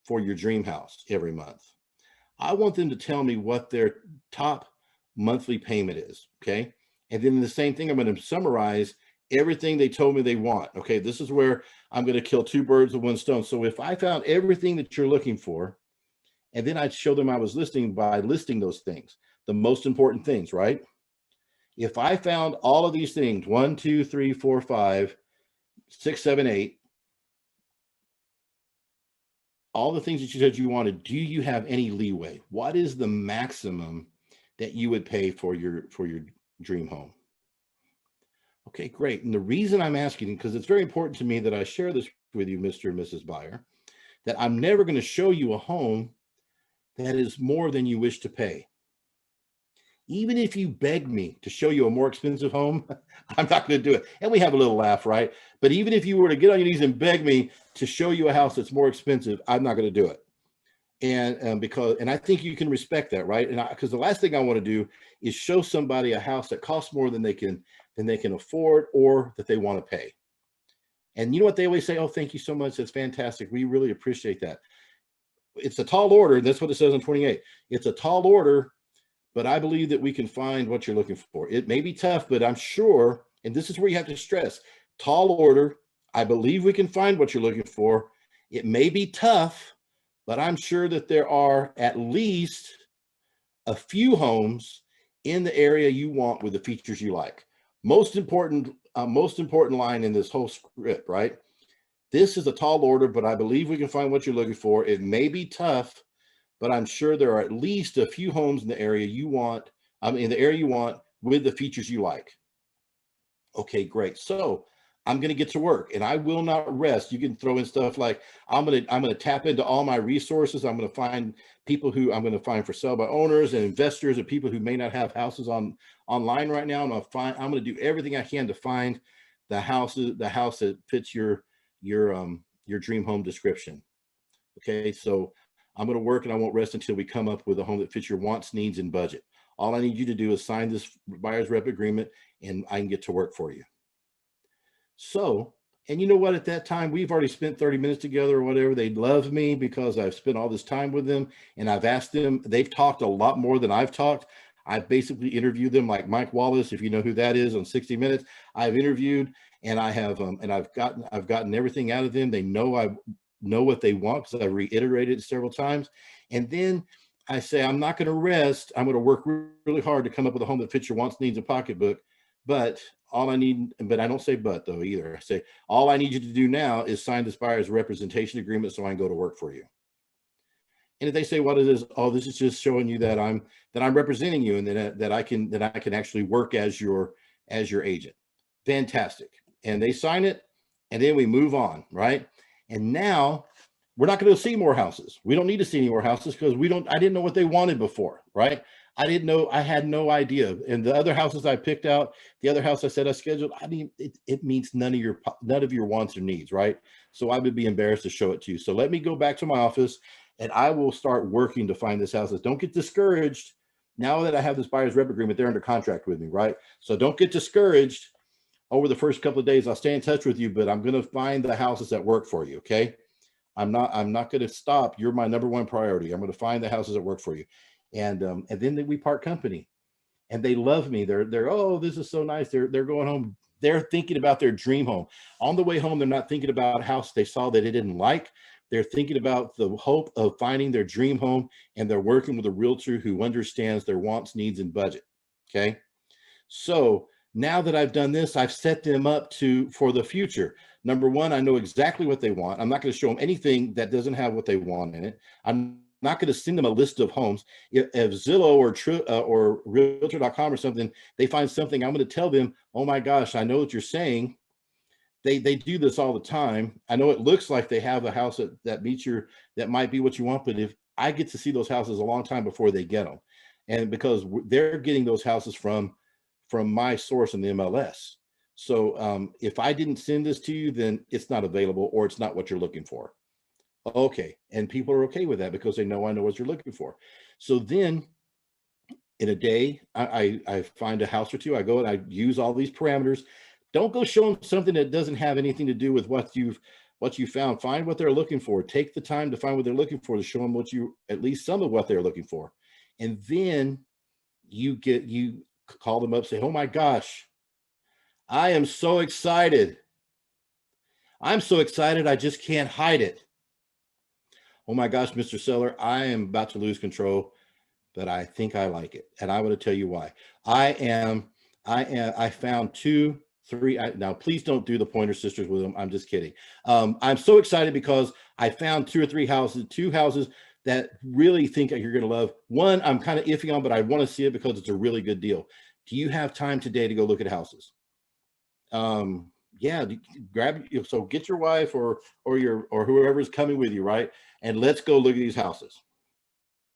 for your dream house every month? I want them to tell me what their top monthly payment is. Okay. And then the same thing, I'm going to summarize everything they told me they want. Okay. This is where I'm going to kill 2 birds with 1 stone. So if I found everything that you're looking for, and then I'd show them I was listing by listing those things, the most important things, right? If I found all of these things, 1, 2, 3, 4, 5, 6, 7, 8, all the things that you said you wanted, do you have any leeway? What is the maximum that you would pay for your dream home? Okay, great. And the reason I'm asking, because it's very important to me that I share this with you, Mr. and Mrs. Buyer, that I'm never going to show you a home that is more than you wish to pay. Even if you beg me to show you a more expensive home, I'm not going to do it. And we have a little laugh, right? But even if you were to get on your knees and beg me to show you a house that's more expensive, I'm not going to do it. And I think you can respect that, right? And because the last thing I want to do is show somebody a house that costs more than they can afford, or that they want to pay. And you know what they always say? Oh, thank you so much. That's fantastic. We really appreciate that. It's a tall order. That's what it says on 28. It's a tall order, but I believe that we can find what you're looking for. It may be tough, but I'm sure, and this is where you have to stress, tall order. I believe we can find what you're looking for. It may be tough, but I'm sure that there are at least a few homes in the area you want with the features you like. Most important line in this whole script, right? This is a tall order, but I believe we can find what you're looking for. It may be tough, but I'm sure there are at least a few homes in the area you want, in the area you want, with the features you like. Okay, great. So I'm going to get to work, and I will not rest. You can throw in stuff like, I'm going to tap into all my resources. I'm going to find people who I'm going to find for sale by owners and investors, and people who may not have houses online right now. I'm going to do everything I can to find the house that fits your dream home description. Okay, so I'm going to work, and I won't rest until we come up with a home that fits your wants, needs, and budget. All I need you to do is sign this buyer's rep agreement and I can get to work for you. So, and you know what, at that time, we've already spent 30 minutes together or whatever. They love me because I've spent all this time with them and I've asked them, they've talked a lot more than I've talked. I've basically interviewed them like Mike Wallace, if you know who that is, on 60 Minutes. I've interviewed and I have, and I've gotten everything out of them. They know I know what they want because I've reiterated it several times. And then I say, I'm not going to rest. I'm going to work really hard to come up with a home that fits your wants, needs, and pocketbook. But all I need, but I don't say but though either. I say, all I need you to do now is sign this buyer's representation agreement so I can go to work for you. And if they say, what is this? Oh, this is just showing you that I'm representing you and that I can actually work as your agent. Fantastic. And they sign it and then we move on, right? And now we're not going to see more houses. We don't need to see any more houses because I didn't know what they wanted before, right? I didn't know, I had no idea. And the other houses I picked out, the other house I said I scheduled, I mean, it meets none of your wants or needs, right? So I would be embarrassed to show it to you. So let me go back to my office and I will start working to find this house. Don't get discouraged. Now that I have this buyer's rep agreement, they're under contract with me, right? So don't get discouraged over the first couple of days. I'll stay in touch with you, but I'm going to find the houses that work for you. Okay. I'm not going to stop. You're my number one priority. I'm going to find the houses that work for you. And then we part company and they love me. They're, oh, this is so nice. They're going home. They're thinking about their dream home. On the way home, they're not thinking about a house they saw that they didn't like. They're thinking about the hope of finding their dream home, and they're working with a realtor who understands their wants, needs, and budget. Okay. So now that I've done this, I've set them up for the future. Number one, I know exactly what they want. I'm not going to show them anything that doesn't have what they want in it. I'm not going to send them a list of homes. If Zillow or Realtor.com or something, they find something, I'm going to tell them, oh my gosh, I know what you're saying. They do this all the time. I know it looks like they have a house that meets that might be what you want, but if I get to see those houses a long time before they get them, and because they're getting those houses from my source in the MLS. So if I didn't send this to you, then it's not available or it's not what you're looking for. Okay. And people are okay with that because they know I know what you're looking for. So then in a day, I find a house or two. I go and I use all these parameters. Don't go show them something that doesn't have anything to do with what you found. Find what they're looking for. Take the time to find what they're looking for, to show them at least some of what they're looking for. And then you call them up, say, oh my gosh, I am so excited. I'm so excited. I just can't hide it. Oh my gosh, Mr. Seller, I am about to lose control, but I think I like it. And I want to tell you why. I found 2, 3. Now, please don't do the Pointer Sisters with them. I'm just kidding. I'm so excited because I found 2 or 3 houses, 2 houses that really think you're going to love. One, I'm kind of iffy on, but I want to see it because it's a really good deal. Do you have time today to go look at houses? Yeah, so get your wife or whoever's coming with you, right? And let's go look at these houses.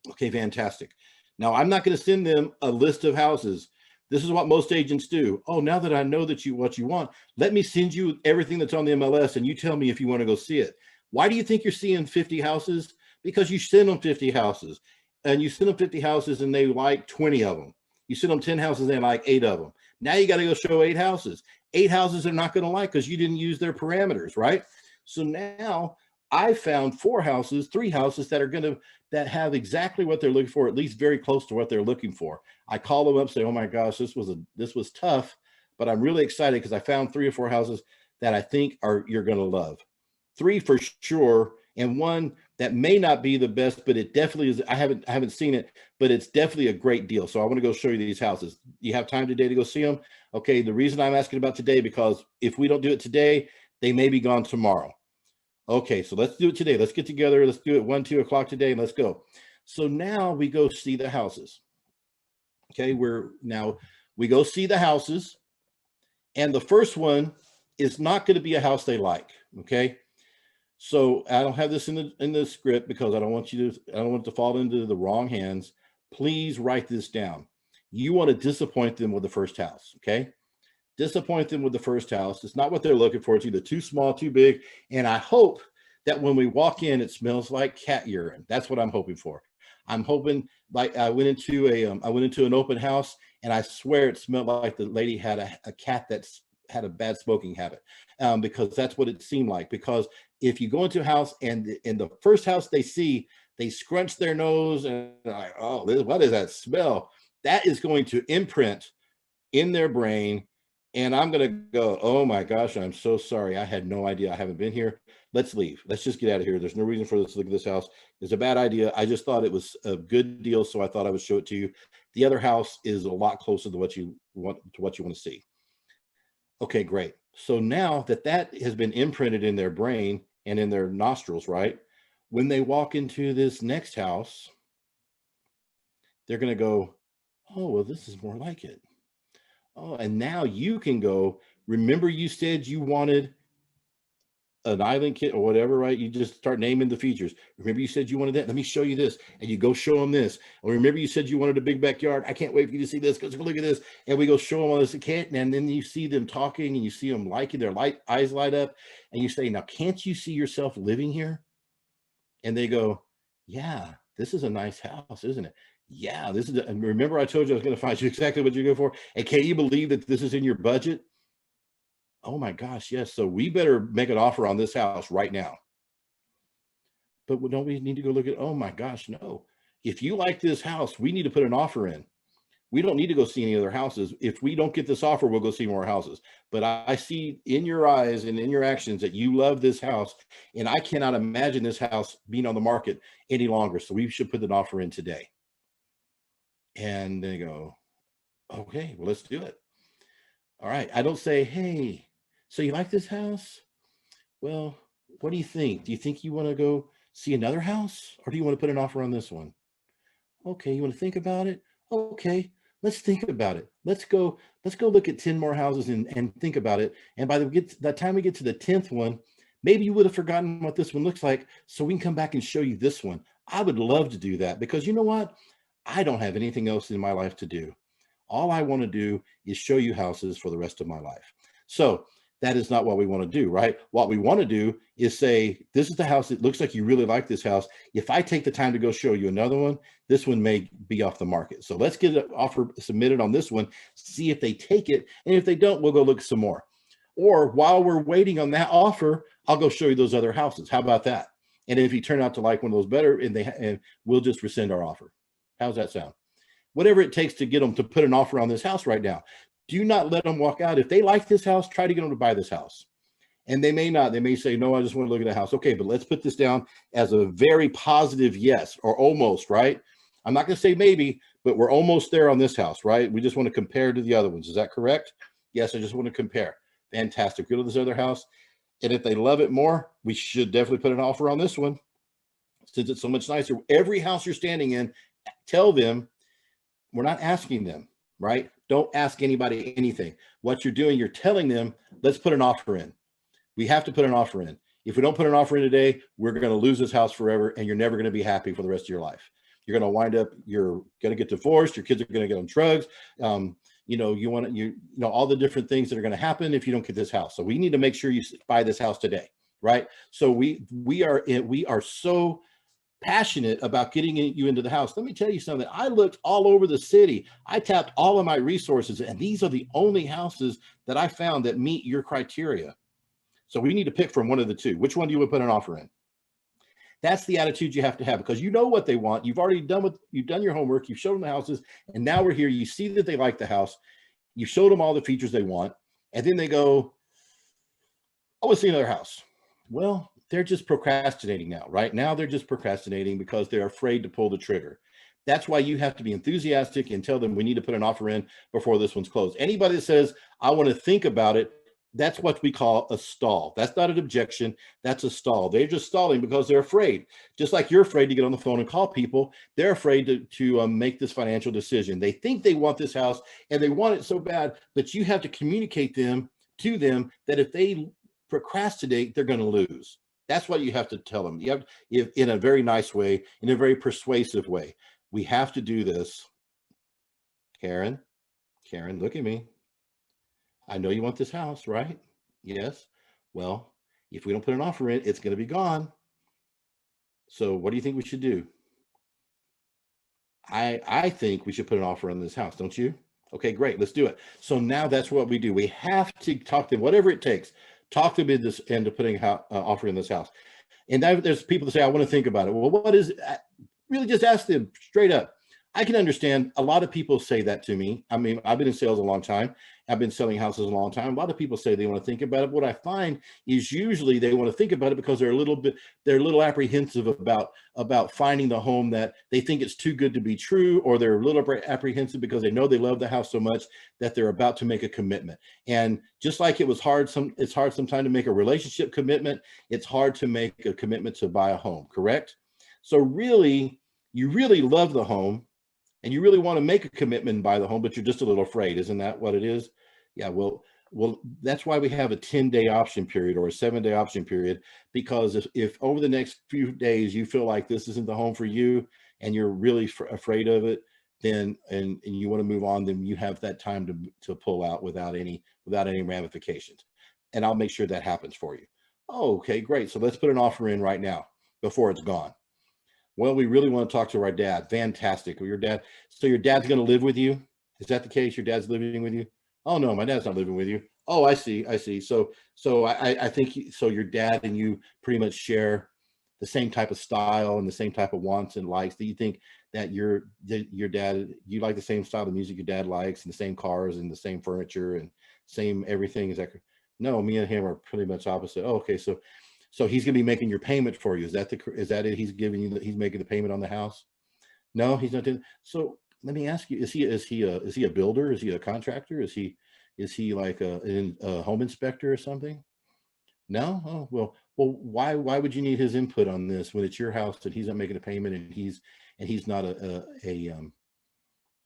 Okay, fantastic. Now, I'm not going to send them a list of houses. This is what most agents do. Oh, now that I know what you want, let me send you everything that's on the MLS and you tell me if you want to go see it. Why do you think you're seeing 50 houses? Because you send them 50 houses and you send them 50 houses and they like 20 of them. You send them 10 houses and they like 8 of them. Now you got to go show 8 houses. 8 houses they're not going to like because you didn't use their parameters, right? So now I found 3 houses that have exactly what they're looking for, at least very close to what they're looking for. I call them up, say, oh my gosh, this was tough, but I'm really excited because I found 3 or 4 houses that I think you're going to love. 3 for sure, and 1 that may not be the best, but it definitely is. I haven't seen it, but it's definitely a great deal. So I want to go show you these houses. You have time today to go see them? Okay, the reason I'm asking about today, because if we don't do it today, they may be gone tomorrow. Okay, so let's do it today. Let's get together. Let's do it 1, 2 o'clock today, and let's go. So now we go see the houses. Okay, we go see the houses, and the first one is not going to be a house they like. Okay. So I don't have this in the script because I don't want it to fall into the wrong hands. Please write this down. You want to disappoint them with the first house, okay? Disappoint them with the first house. It's not what they're looking for. It's either too small, too big. And I hope that when we walk in, it smells like cat urine. That's what I'm hoping for. I'm hoping, like I went into an open house, and I swear it smelled like the lady had a cat that's had a bad smoking habit, because that's what it seemed like. Because if you go into a house and in the first house they see, they scrunch their nose and they're like, oh, what is that smell? That is going to imprint in their brain. And I'm going to go, oh my gosh, I'm so sorry. I had no idea. I haven't been here. Let's leave. Let's just get out of here. There's no reason for us to look at this house. It's a bad idea. I just thought it was a good deal, so I thought I would show it to you. The other house is a lot closer to what you want to see. Okay, great. So now that that has been imprinted in their brain and in their nostrils, right? When they walk into this next house, they're going to go, oh, well, this is more like it. Oh, and now you can go, remember you said you wanted an island kit or whatever, right? You just start naming the features. Remember you said you wanted that? Let me show you this. And you go show them this. Or remember you said you wanted a big backyard? I can't wait for you to see this. Because look at this. And we go show them all this. Can't. And then you see them talking and you see them liking, their eyes light up. And you say, now, can't you see yourself living here? And they go, yeah, this is a nice house, isn't it? Yeah, this is, and remember I told you I was going to find you exactly what you go for. And can you believe that this is in your budget? Oh my gosh, yes. So we better make an offer on this house right now. But don't we need to go look at, oh my gosh, no. If you like this house, we need to put an offer in. We don't need to go see any other houses. If we don't get this offer, we'll go see more houses. But I see in your eyes and in your actions that you love this house. And I cannot imagine this house being on the market any longer. So we should put an offer in today. And they go, okay, well, let's do it. All right. I don't say, hey, so you like this house? Well, what do you think? Do you think you want to go see another house, or do you want to put an offer on this one? Okay, you want to think about it? Okay, let's think about it. Let's go look at 10 more houses and think about it. And by the time we get to the 10th one, maybe you would have forgotten what this one looks like, so we can come back and show you this one. I would love to do that, because you know what? I don't have anything else in my life to do. All I want to do is show you houses for the rest of my life. So that is not what we want to do, right? What we want to do is say, this is the house. It looks like you really like this house. If I take the time to go show you another one, this one may be off the market. So let's get an offer submitted on this one, see if they take it. And if they don't, we'll go look some more. Or while we're waiting on that offer, I'll go show you those other houses. How about that? And if you turn out to like one of those better, and we'll just rescind our offer. How's that sound? Whatever it takes to get them to put an offer on this house right now. Do not let them walk out. If they like this house, try to get them to buy this house. And they may not. They may say, no, I just want to look at the house. Okay, but let's put this down as a very positive yes, or almost, right? I'm not going to say maybe, but we're almost there on this house, right? We just want to compare to the other ones. Is that correct? Yes, I just want to compare. Fantastic. Go to this other house. And if they love it more, we should definitely put an offer on this one, since it's so much nicer. Every house you're standing in, tell them, we're not asking them, right? Don't ask anybody anything. What you're doing, you're telling them, let's put an offer in. We have to put an offer in. If we don't put an offer in today, we're going to lose this house forever, and you're never going to be happy for the rest of your life. You're going to wind up, you're going to get divorced. Your kids are going to get on drugs. You know, all the different things that are going to happen if you don't get this house. So we need to make sure you buy this house today, right? So we are so passionate about getting you into the house. Let me tell you something. I looked all over the city. I tapped all of my resources, and these are the only houses that I found that meet your criteria. So we need to pick from one of the two. Which one do you would put an offer in? That's the attitude you have to have, because you know what they want. You've already done your homework. You've shown them the houses, and now we're here. You see that they like the house. You showed them all the features they want, and then they go, I want to see another house. Well, they're just procrastinating now, right? Now they're just procrastinating because they're afraid to pull the trigger. That's why you have to be enthusiastic and tell them we need to put an offer in before this one's closed. Anybody that says, I want to think about it, that's what we call a stall. That's not an objection. That's a stall. They're just stalling because they're afraid. Just like you're afraid to get on the phone and call people, they're afraid to make this financial decision. They think they want this house and they want it so bad, but you have to communicate to them that if they procrastinate, they're going to lose. That's what you have to tell them. You have, in a very nice way, in a very persuasive way. We have to do this. Karen, look at me. I know you want this house, right? Yes. Well, if we don't put an offer in, it's going to be gone. So what do you think we should do? I think we should put an offer on this house, don't you? Okay, great, let's do it. So now that's what we do. We have to talk to them, whatever it takes. Talk them into putting offer in this house. And there's people that say, I want to think about it. Well, what is it? Really just ask them straight up. I can understand a lot of people say that to me. I mean, I've been in sales a long time. I've been selling houses a long time. A lot of people say they want to think about it. What I find is usually they want to think about it because they're a little apprehensive about finding the home that they think it's too good to be true, or they're a little apprehensive because they know they love the house so much that they're about to make a commitment. And just like it's hard sometimes to make a relationship commitment, it's hard to make a commitment to buy a home, correct? So really, you really love the home and you really want to make a commitment and buy the home, but you're just a little afraid. Isn't that what it is? Yeah, well, that's why we have a 10-day option period or a 7-day option period, because if over the next few days you feel like this isn't the home for you and you're really afraid of it, then and you want to move on, then you have that time to pull out without any ramifications. And I'll make sure that happens for you. Oh, okay, great. So let's put an offer in right now before it's gone. Well, we really want to talk to our dad. Fantastic. Well, your dad's going to live with you? Is that the case? Your dad's living with you? Oh, no, my dad's not living with you. Oh, I see. So I think so your dad and you pretty much share the same type of style and the same type of wants and likes. Do you think that your dad, you like the same style of music your dad likes, and the same cars and the same furniture and same everything? Is that? No, me and him are pretty much opposite. Oh, okay. So he's going to be making your payment for you. Is that it? He's giving you he's making the payment on the house? No, he's not doing. So let me ask you, is he a builder? Is he a contractor? Is he like a home inspector or something? No? Oh, well, why would you need his input on this when it's your house and he's not making a payment and he's not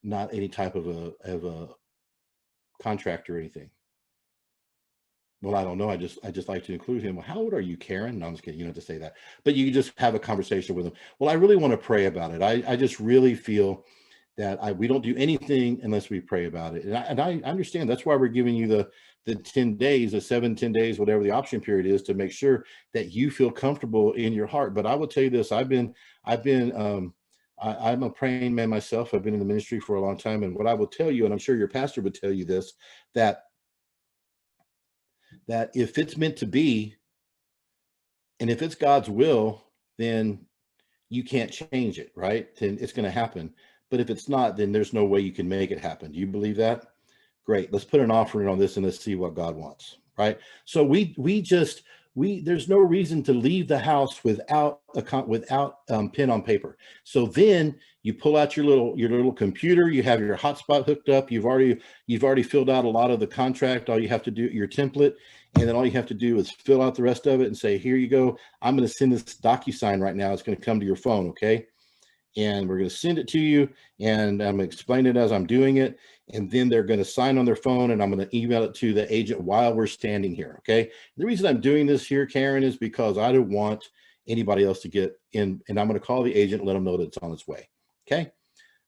not any type of a contractor or anything? Well, I don't know. I just like to include him. Well, how old are you, Karen? No, I'm just kidding. You don't have to say that, but you just have a conversation with him. Well, I really want to pray about it. I just really feel that we don't do anything unless we pray about it. And I understand that's why we're giving you the 10 days, the 7, 10 days, whatever the option period is, to make sure that you feel comfortable in your heart. But I will tell you this, I'm a praying man myself. I've been in the ministry for a long time. And what I will tell you, and I'm sure your pastor would tell you this, that if it's meant to be, and if it's God's will, then you can't change it, right? Then it's going to happen. But if it's not, then there's no way you can make it happen. Do you believe that? Great. Let's put an offering on this and let's see what God wants, right? So there's no reason to leave the house without pen on paper. So then you pull out your little computer, you have your hotspot hooked up, you've already filled out a lot of the contract, all you have to do, your template, and then all you have to do is fill out the rest of it and say, here you go. I'm going to send this DocuSign right now. It's going to come to your phone, okay? And we're going to send it to you, and I'm going to explain it as I'm doing it. And then they're going to sign on their phone, and I'm going to email it to the agent while we're standing here. Okay. The reason I'm doing this here, Karen, is because I don't want anybody else to get in, and I'm going to call the agent and let them know that it's on its way. Okay.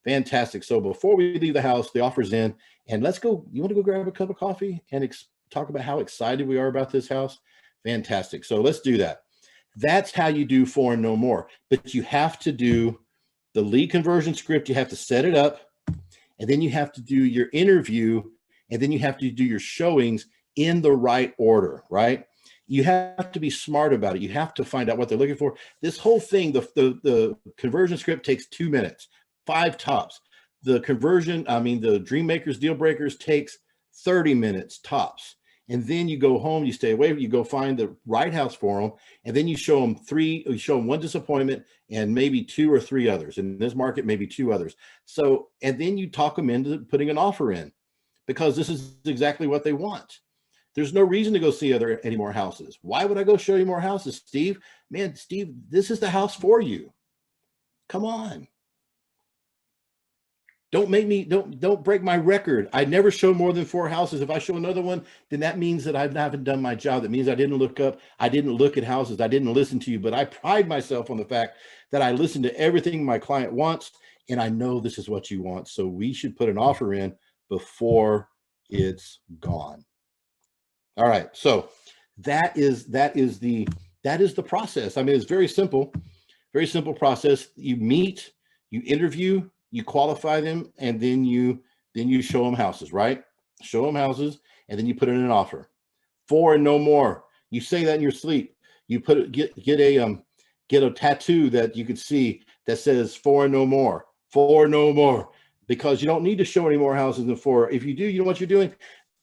Fantastic. So before we leave the house, the offer's in, and let's go. You want to go grab a cup of coffee and talk about how excited we are about this house? Fantastic. So let's do that. That's how you do For and No More. But you have to do the lead conversion script. You have to set it up, and then you have to do your interview, and then you have to do your showings in the right order, right? You have to be smart about it. You have to find out what they're looking for. This whole thing, the conversion script takes 2 minutes, 5 tops. The Dream Makers, Deal Breakers takes 30 minutes tops. And then you go home, you stay away, you go find the right house for them, and then you show them one disappointment and maybe 2 or 3 others. In this market, maybe 2 others. So, and then you talk them into putting an offer in, because this is exactly what they want. There's no reason to go see any more houses. Why would I go show you more houses, Steve? Man, Steve, this is the house for you. Come on. Don't break my record. I never show more than 4 houses. If I show another one, then that means that I haven't done my job. That means I didn't look at houses. I didn't listen to you. But I pride myself on the fact that I listen to everything my client wants, and I know this is what you want. So we should put an offer in before it's gone. All right. So that is the process. I mean, it's very simple process. You meet, you interview, you qualify them, and then you show them houses, right? Show them houses, and then you put in an offer. 4 and no more. You say that in your sleep. You put it, get a tattoo that you can see that says 4 and no more. 4 no more. Because you don't need to show any more houses than 4. If you do, you know what you're doing?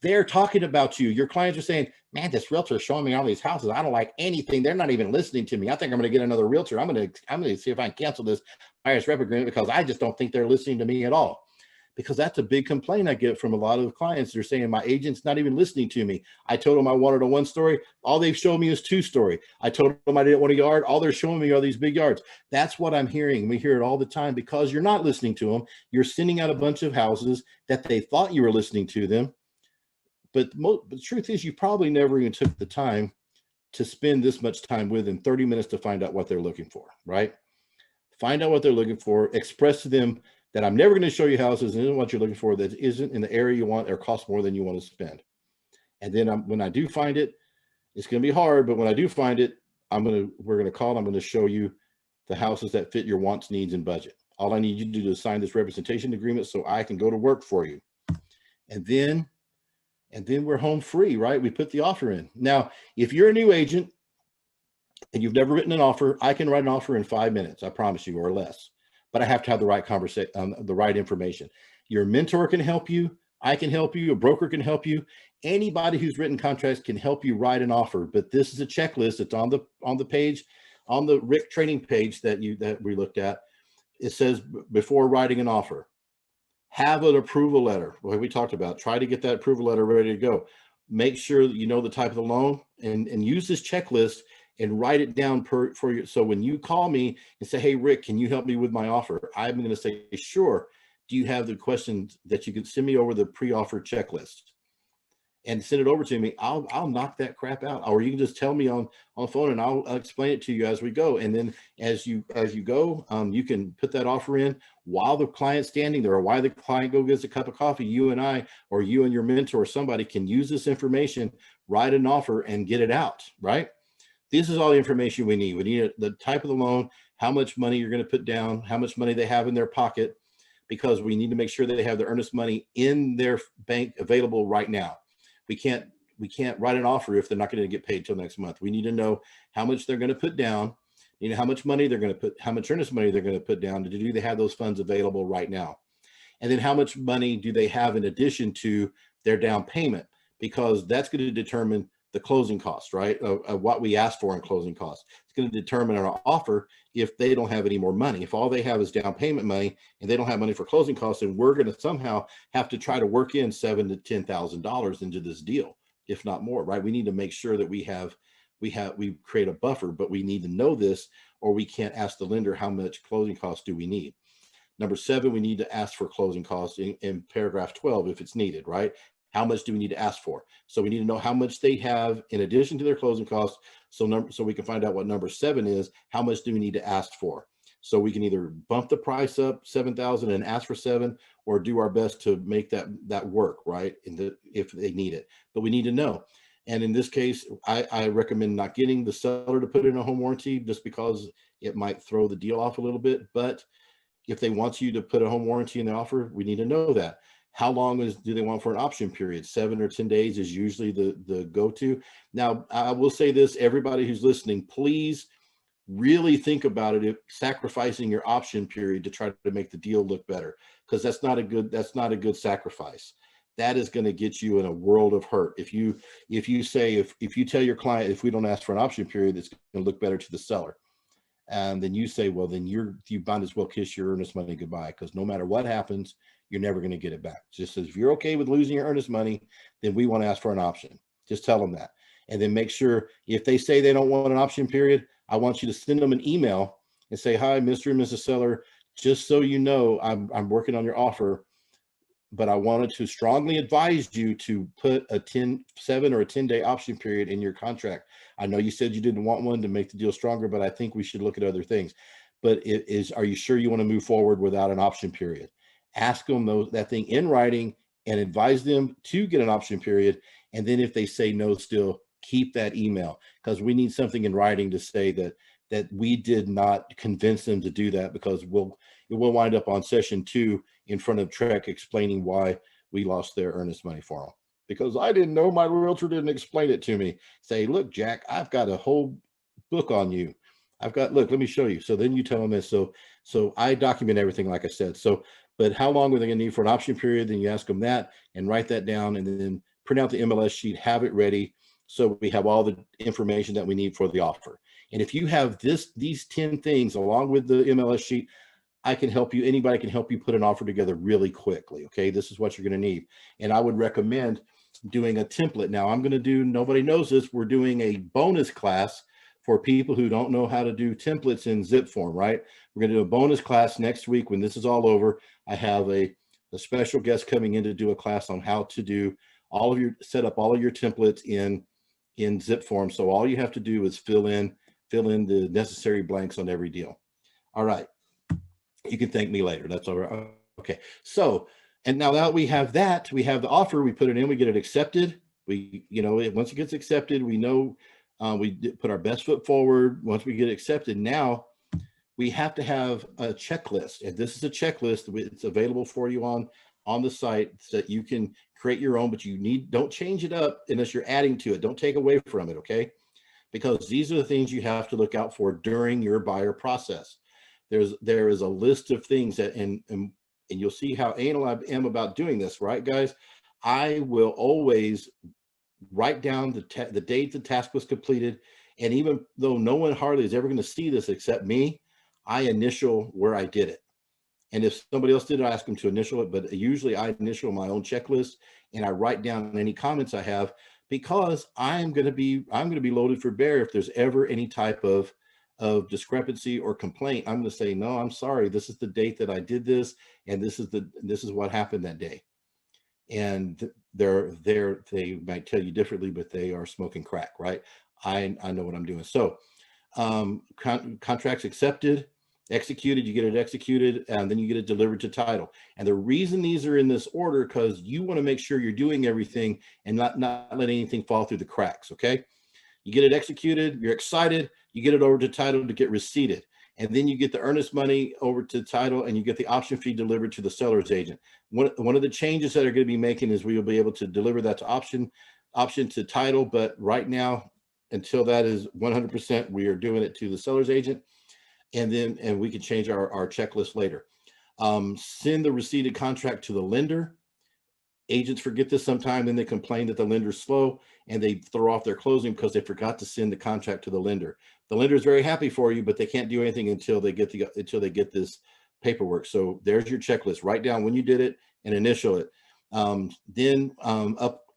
They're talking about you. Your clients are saying, man, this realtor is showing me all these houses. I don't like anything. They're not even listening to me. I think I'm going to get another realtor. I'm going to see if I can cancel this buyer's rep agreement because I just don't think they're listening to me at all. Because that's a big complaint I get from a lot of clients. They're saying my agent's not even listening to me. I told them I wanted a 1-story. All they've shown me is 2-story. I told them I didn't want a yard. All they're showing me are these big yards. That's what I'm hearing. We hear it all the time because you're not listening to them. You're sending out a bunch of houses that they thought you were listening to them. But the truth is, you probably never even took the time to spend this much time with them, 30 minutes to find out what they're looking for, right? Find out what they're looking for. Express to them that I'm never going to show you houses and what you're looking for that isn't in the area you want or costs more than you want to spend. And then when I do find it, it's going to be hard, but when I do find it, we're going to call, I'm going to show you the houses that fit your wants, needs, and budget. All I need you to do is sign this representation agreement so I can go to work for you. And then we're home free, right? We put the offer in. Now, if you're a new agent and you've never written an offer, I can write an offer in 5 minutes, I promise you, or less. But I have to have the right conversation, the right information. Your mentor can help you. I can help you. A broker can help you. Anybody who's written contracts can help you write an offer. But this is a checklist. It's on the page, on the Rick training page that we looked at. It says before writing an offer, have an approval letter. What we talked about. Try to get that approval letter ready to go. Make sure that you know the type of the loan and use this checklist and write it down for you. So when you call me and say, hey, Rick, can you help me with my offer? I'm going to say, sure. Do you have the questions that you can send me over the pre-offer checklist and send it over to me? I'll knock that crap out. Or you can just tell me on the phone and I'll explain it to you as we go. And then as you go, you can put that offer in while the client's standing there, or while the client go gets a cup of coffee. You and I, or you and your mentor, or somebody can use this information, write an offer and get it out, right? This is all the information we need. We need the type of the loan, how much money you're going to put down, how much money they have in their pocket, because we need to make sure they have the earnest money in their bank available right now. We can't write an offer if they're not going to get paid till next month. We need to know how much they're going to put down, how much money they're going to put, how much earnest money they're going to put down. Do they have those funds available right now? And then how much money do they have in addition to their down payment? Because that's going to determine the closing costs, right? Of what we asked for in closing costs. It's going to determine our offer if they don't have any more money. If all they have is down payment money and they don't have money for closing costs, then we're going to somehow have to try to work in $7,000 to $10,000 into this deal, if not more, right? We need to make sure that we create a buffer, but we need to know this, or we can't ask the lender how much closing costs do we need. Number 7, we need to ask for closing costs in paragraph 12 if it's needed, right? How much do we need to ask for? So we need to know how much they have in addition to their closing costs. So we can find out what number 7 is. How much do we need to ask for? So we can either bump the price up 7,000 and ask for 7, or do our best to make that work, right? If they need it, but we need to know. And in this case, I recommend not getting the seller to put in a home warranty just because it might throw the deal off a little bit. But if they want you to put a home warranty in the offer, we need to know that. How long do they want for an option period? 7 or 10 days is usually the go-to. Now, I will say this, everybody who's listening, please really think about it, sacrificing your option period to try to make the deal look better, because that's not a good sacrifice. That is going to get you in a world of hurt. If you tell your client, if we don't ask for an option period, it's going to look better to the seller. And then you say, well, then you might as well kiss your earnest money goodbye, because no matter what happens, you're never going to get it back. Just as if you're okay with losing your earnest money, then we want to ask for an option. Just tell them that. And then make sure if they say they don't want an option period, I want you to send them an email and say, hi, Mr. and Mrs. Seller, just so you know, I'm working on your offer, but I wanted to strongly advise you to put a 7 or a 10-day option period in your contract. I know you said you didn't want one to make the deal stronger, but I think we should look at other things. But are you sure you want to move forward without an option period? Ask them that thing in writing and advise them to get an option period. And then if they say no still, keep that email, because we need something in writing to say that that we did not convince them to do that, because we'll wind up on session 2 in front of Trek explaining why we lost their earnest money for them. Because I didn't know, my realtor didn't explain it to me. Say, look, Jack, I've got a whole book on you. Look, let me show you. So then you tell them this. So I document everything, like I said. So, but how long are they going to need for an option period? Then you ask them that and write that down, and then print out the MLS sheet, have it ready. So we have all the information that we need for the offer. And if you have these 10 things along with the MLS sheet, I can help you. Anybody can help you put an offer together really quickly. Okay. This is what you're going to need. And I would recommend doing a template. Now I'm going to do, nobody knows this, we're doing a bonus class for people who don't know how to do templates in zip form, right? We're going to do a bonus class next week when this is all over. I have a special guest coming in to do a class on how to do set up all of your templates in zip form. So all you have to do is fill in the necessary blanks on every deal. All right. You can thank me later. That's all right. Okay. So, and now that we have that, we have the offer, we put it in, we get it accepted. Once it gets accepted, we know we put our best foot forward. Once we get accepted, now we have to have a checklist. And this is a checklist. It's available for you on the site so that you can create your own, but don't change it up unless you're adding to it. Don't take away from it. Okay. Because these are the things you have to look out for during your buyer process. There is a list of things that, and you'll see how anal I am about doing this, right, guys? I will always write down the date the task was completed. And even though no one hardly is ever going to see this except me, I initial where I did it. And if somebody else did it, I ask them to initial it, but usually I initial my own checklist and I write down any comments I have, because I'm going to be loaded for bear if there's ever any type of discrepancy or complaint. I'm going to say, no, I'm sorry. This is the date that I did this, and this is what happened that day. And they might tell you differently, but they are smoking crack, right? I know what I'm doing. So contracts accepted, executed, you get it executed, and then you get it delivered to title. And the reason these are in this order, because you want to make sure you're doing everything and not let anything fall through the cracks. Okay. You get it executed, you're excited, you get it over to title to get receipted. And then you get the earnest money over to title, and you get the option fee delivered to the seller's agent. One of the changes that are going to be making is we will be able to deliver that to option to title. But right now, until that is 100%, we are doing it to the seller's agent. And we can change our checklist later. Send the receipted contract to the lender. Agents forget this sometime, then they complain that the lender's slow and they throw off their closing because they forgot to send the contract to the lender. The lender is very happy for you, but they can't do anything until they get this paperwork. So there's your checklist. Write down when you did it and initial it. Then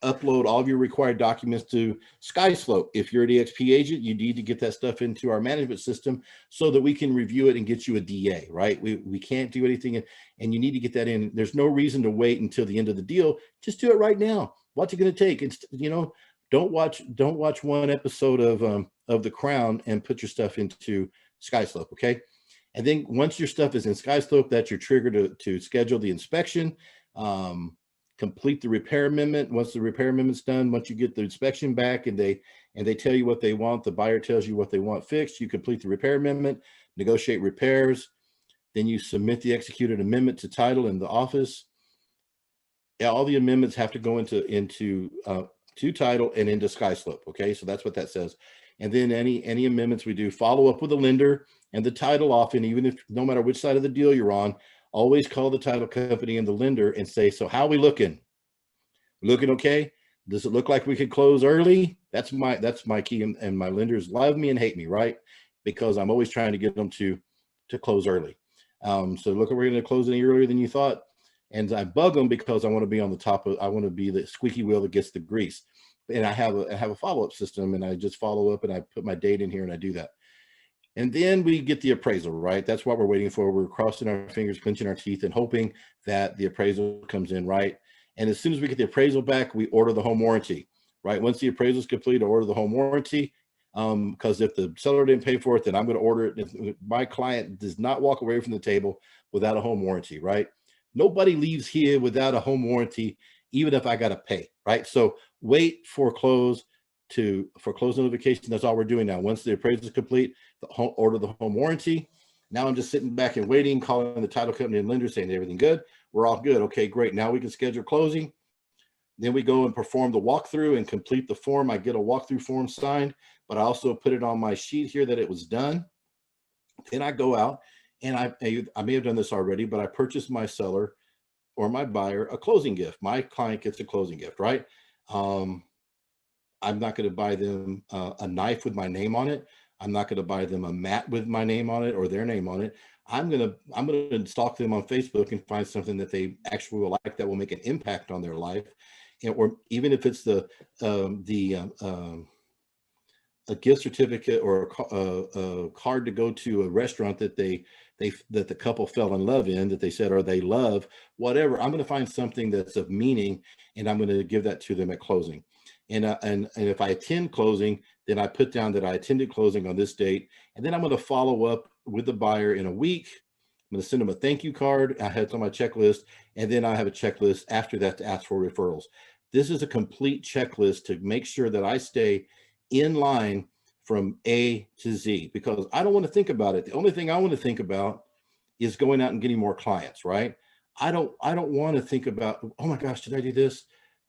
upload all of your required documents to SkySlope. If you're an EXP agent, you need to get that stuff into our management system so that we can review it and get you a DA, right? We can't do anything, and you need to get that in. There's no reason to wait until the end of the deal. Just do it right now. What's it going to take? It's, don't watch one episode of The Crown and put your stuff into SkySlope, okay? And then once your stuff is in SkySlope, that's your trigger to schedule the inspection. Complete the repair amendment. Once the repair amendment's done, once you get the inspection back and they tell you what they want, the buyer tells you what they want fixed, you complete the repair amendment, negotiate repairs, then you submit the executed amendment to title in the office. All the amendments have to go into to title and into SkySlope. Okay, so that's what that says. And then any amendments we do, follow up with the lender and the title often, even if no matter which side of the deal you're on, always call the title company and the lender and say, so how are we looking? Looking okay? Does it look like we could close early? That's my key. And my lenders love me and hate me, right? Because I'm always trying to get them to close early. So look, we're going to close any earlier than you thought. And I bug them because I want to be on the top of, I want to be the squeaky wheel that gets the grease. And I have a follow-up system, and I just follow up and I put my date in here and I do that. And then we get the appraisal, right? That's what we're waiting for. We're crossing our fingers, clenching our teeth, and hoping that the appraisal comes in right. And as soon as we get the appraisal back, we order the home warranty, right? Once the appraisal is complete, I order the home warranty. Because if the seller didn't pay for it, then I'm going to order it. If my client does not walk away from the table without a home warranty, right? Nobody leaves here without a home warranty, even if I got to pay, right? So wait for close. for close notification. That's all we're doing now. Once the appraisal is complete, order the home warranty. Now I'm just sitting back and waiting, calling the title company and lender saying everything good. We're all good. Okay, great. Now we can schedule closing. Then we go and perform the walkthrough and complete the form. I get a walkthrough form signed, but I also put it on my sheet here that it was done. Then I go out and I may have done this already, but I purchase my seller or my buyer a closing gift. My client gets a closing gift, right? I'm not going to buy them a knife with my name on it. I'm not going to buy them a mat with my name on it or their name on it. I'm going to stalk them on Facebook and find something that they actually will like, that will make an impact on their life. And, or even if it's a gift certificate or a card to go to a restaurant that that the couple fell in love in, that they said, or they love, whatever, I'm going to find something that's of meaning, and I'm going to give that to them at closing. And if I attend closing, then I put down that I attended closing on this date, and then I'm going to follow up with the buyer in a week. I'm going to send them a thank you card. I have it on my checklist, and then I have a checklist after that to ask for referrals. This is a complete checklist to make sure that I stay in line from A to Z, because I don't want to think about it. The only thing I want to think about is going out and getting more clients, right? I don't want to think about, oh my gosh, did I do this?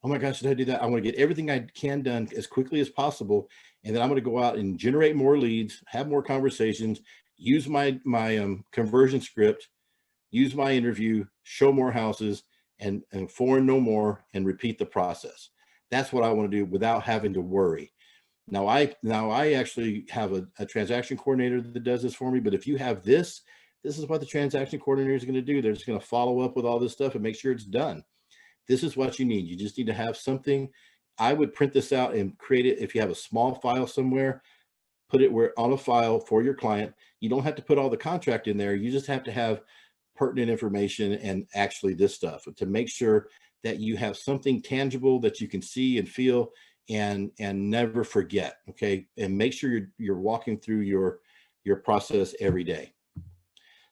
Oh my gosh, did I do that? I want to get everything I can done as quickly as possible. And then I'm going to go out and generate more leads, have more conversations, use my conversion script, use my interview, show more houses, and foreign no more, and repeat the process. That's what I want to do without having to worry. Now I actually have a transaction coordinator that does this for me. But if you have this is what the transaction coordinator is going to do. They're just going to follow up with all this stuff and make sure it's done. This is what you need. You just need to have something. I would print this out and create it. If you have a small file somewhere, put it on a file for your client. You don't have to put all the contract in there. You just have to have pertinent information and actually this stuff to make sure that you have something tangible that you can see and feel and never forget. Okay. And make sure you're walking through your process every day.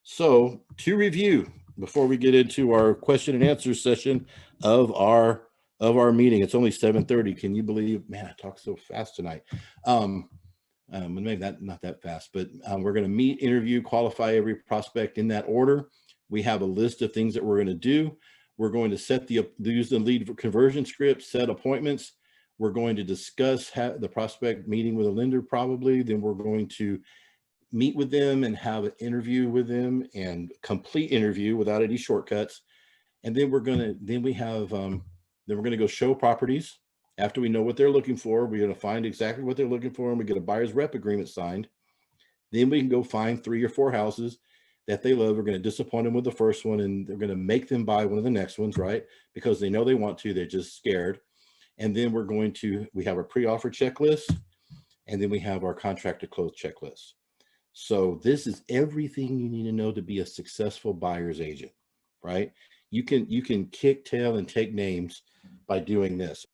So to review, before we get into our question and answer session of our meeting, it's only 7:30. Can you believe, man, I talk so fast tonight. Maybe not that fast, but we're going to meet, interview, qualify every prospect in that order. We have a list of things that we're going to do. We're going to use the lead conversion script, set appointments. We're going to discuss the prospect meeting with a lender probably. Then we're going to meet with them and have an interview with them, and complete interview without any shortcuts. And then we're going to go show properties. After we know what they're looking for, we're going to find exactly what they're looking for, and we get a buyer's rep agreement signed. Then we can go find 3 or 4 houses that they love. We're going to disappoint them with the first one, and they're going to make them buy one of the next ones, right? Because they know they want to, they're just scared. And then we have our pre-offer checklist, and then we have our contract to close checklist. So this is everything you need to know to be a successful buyer's agent, right? You can kick tail and take names by doing this.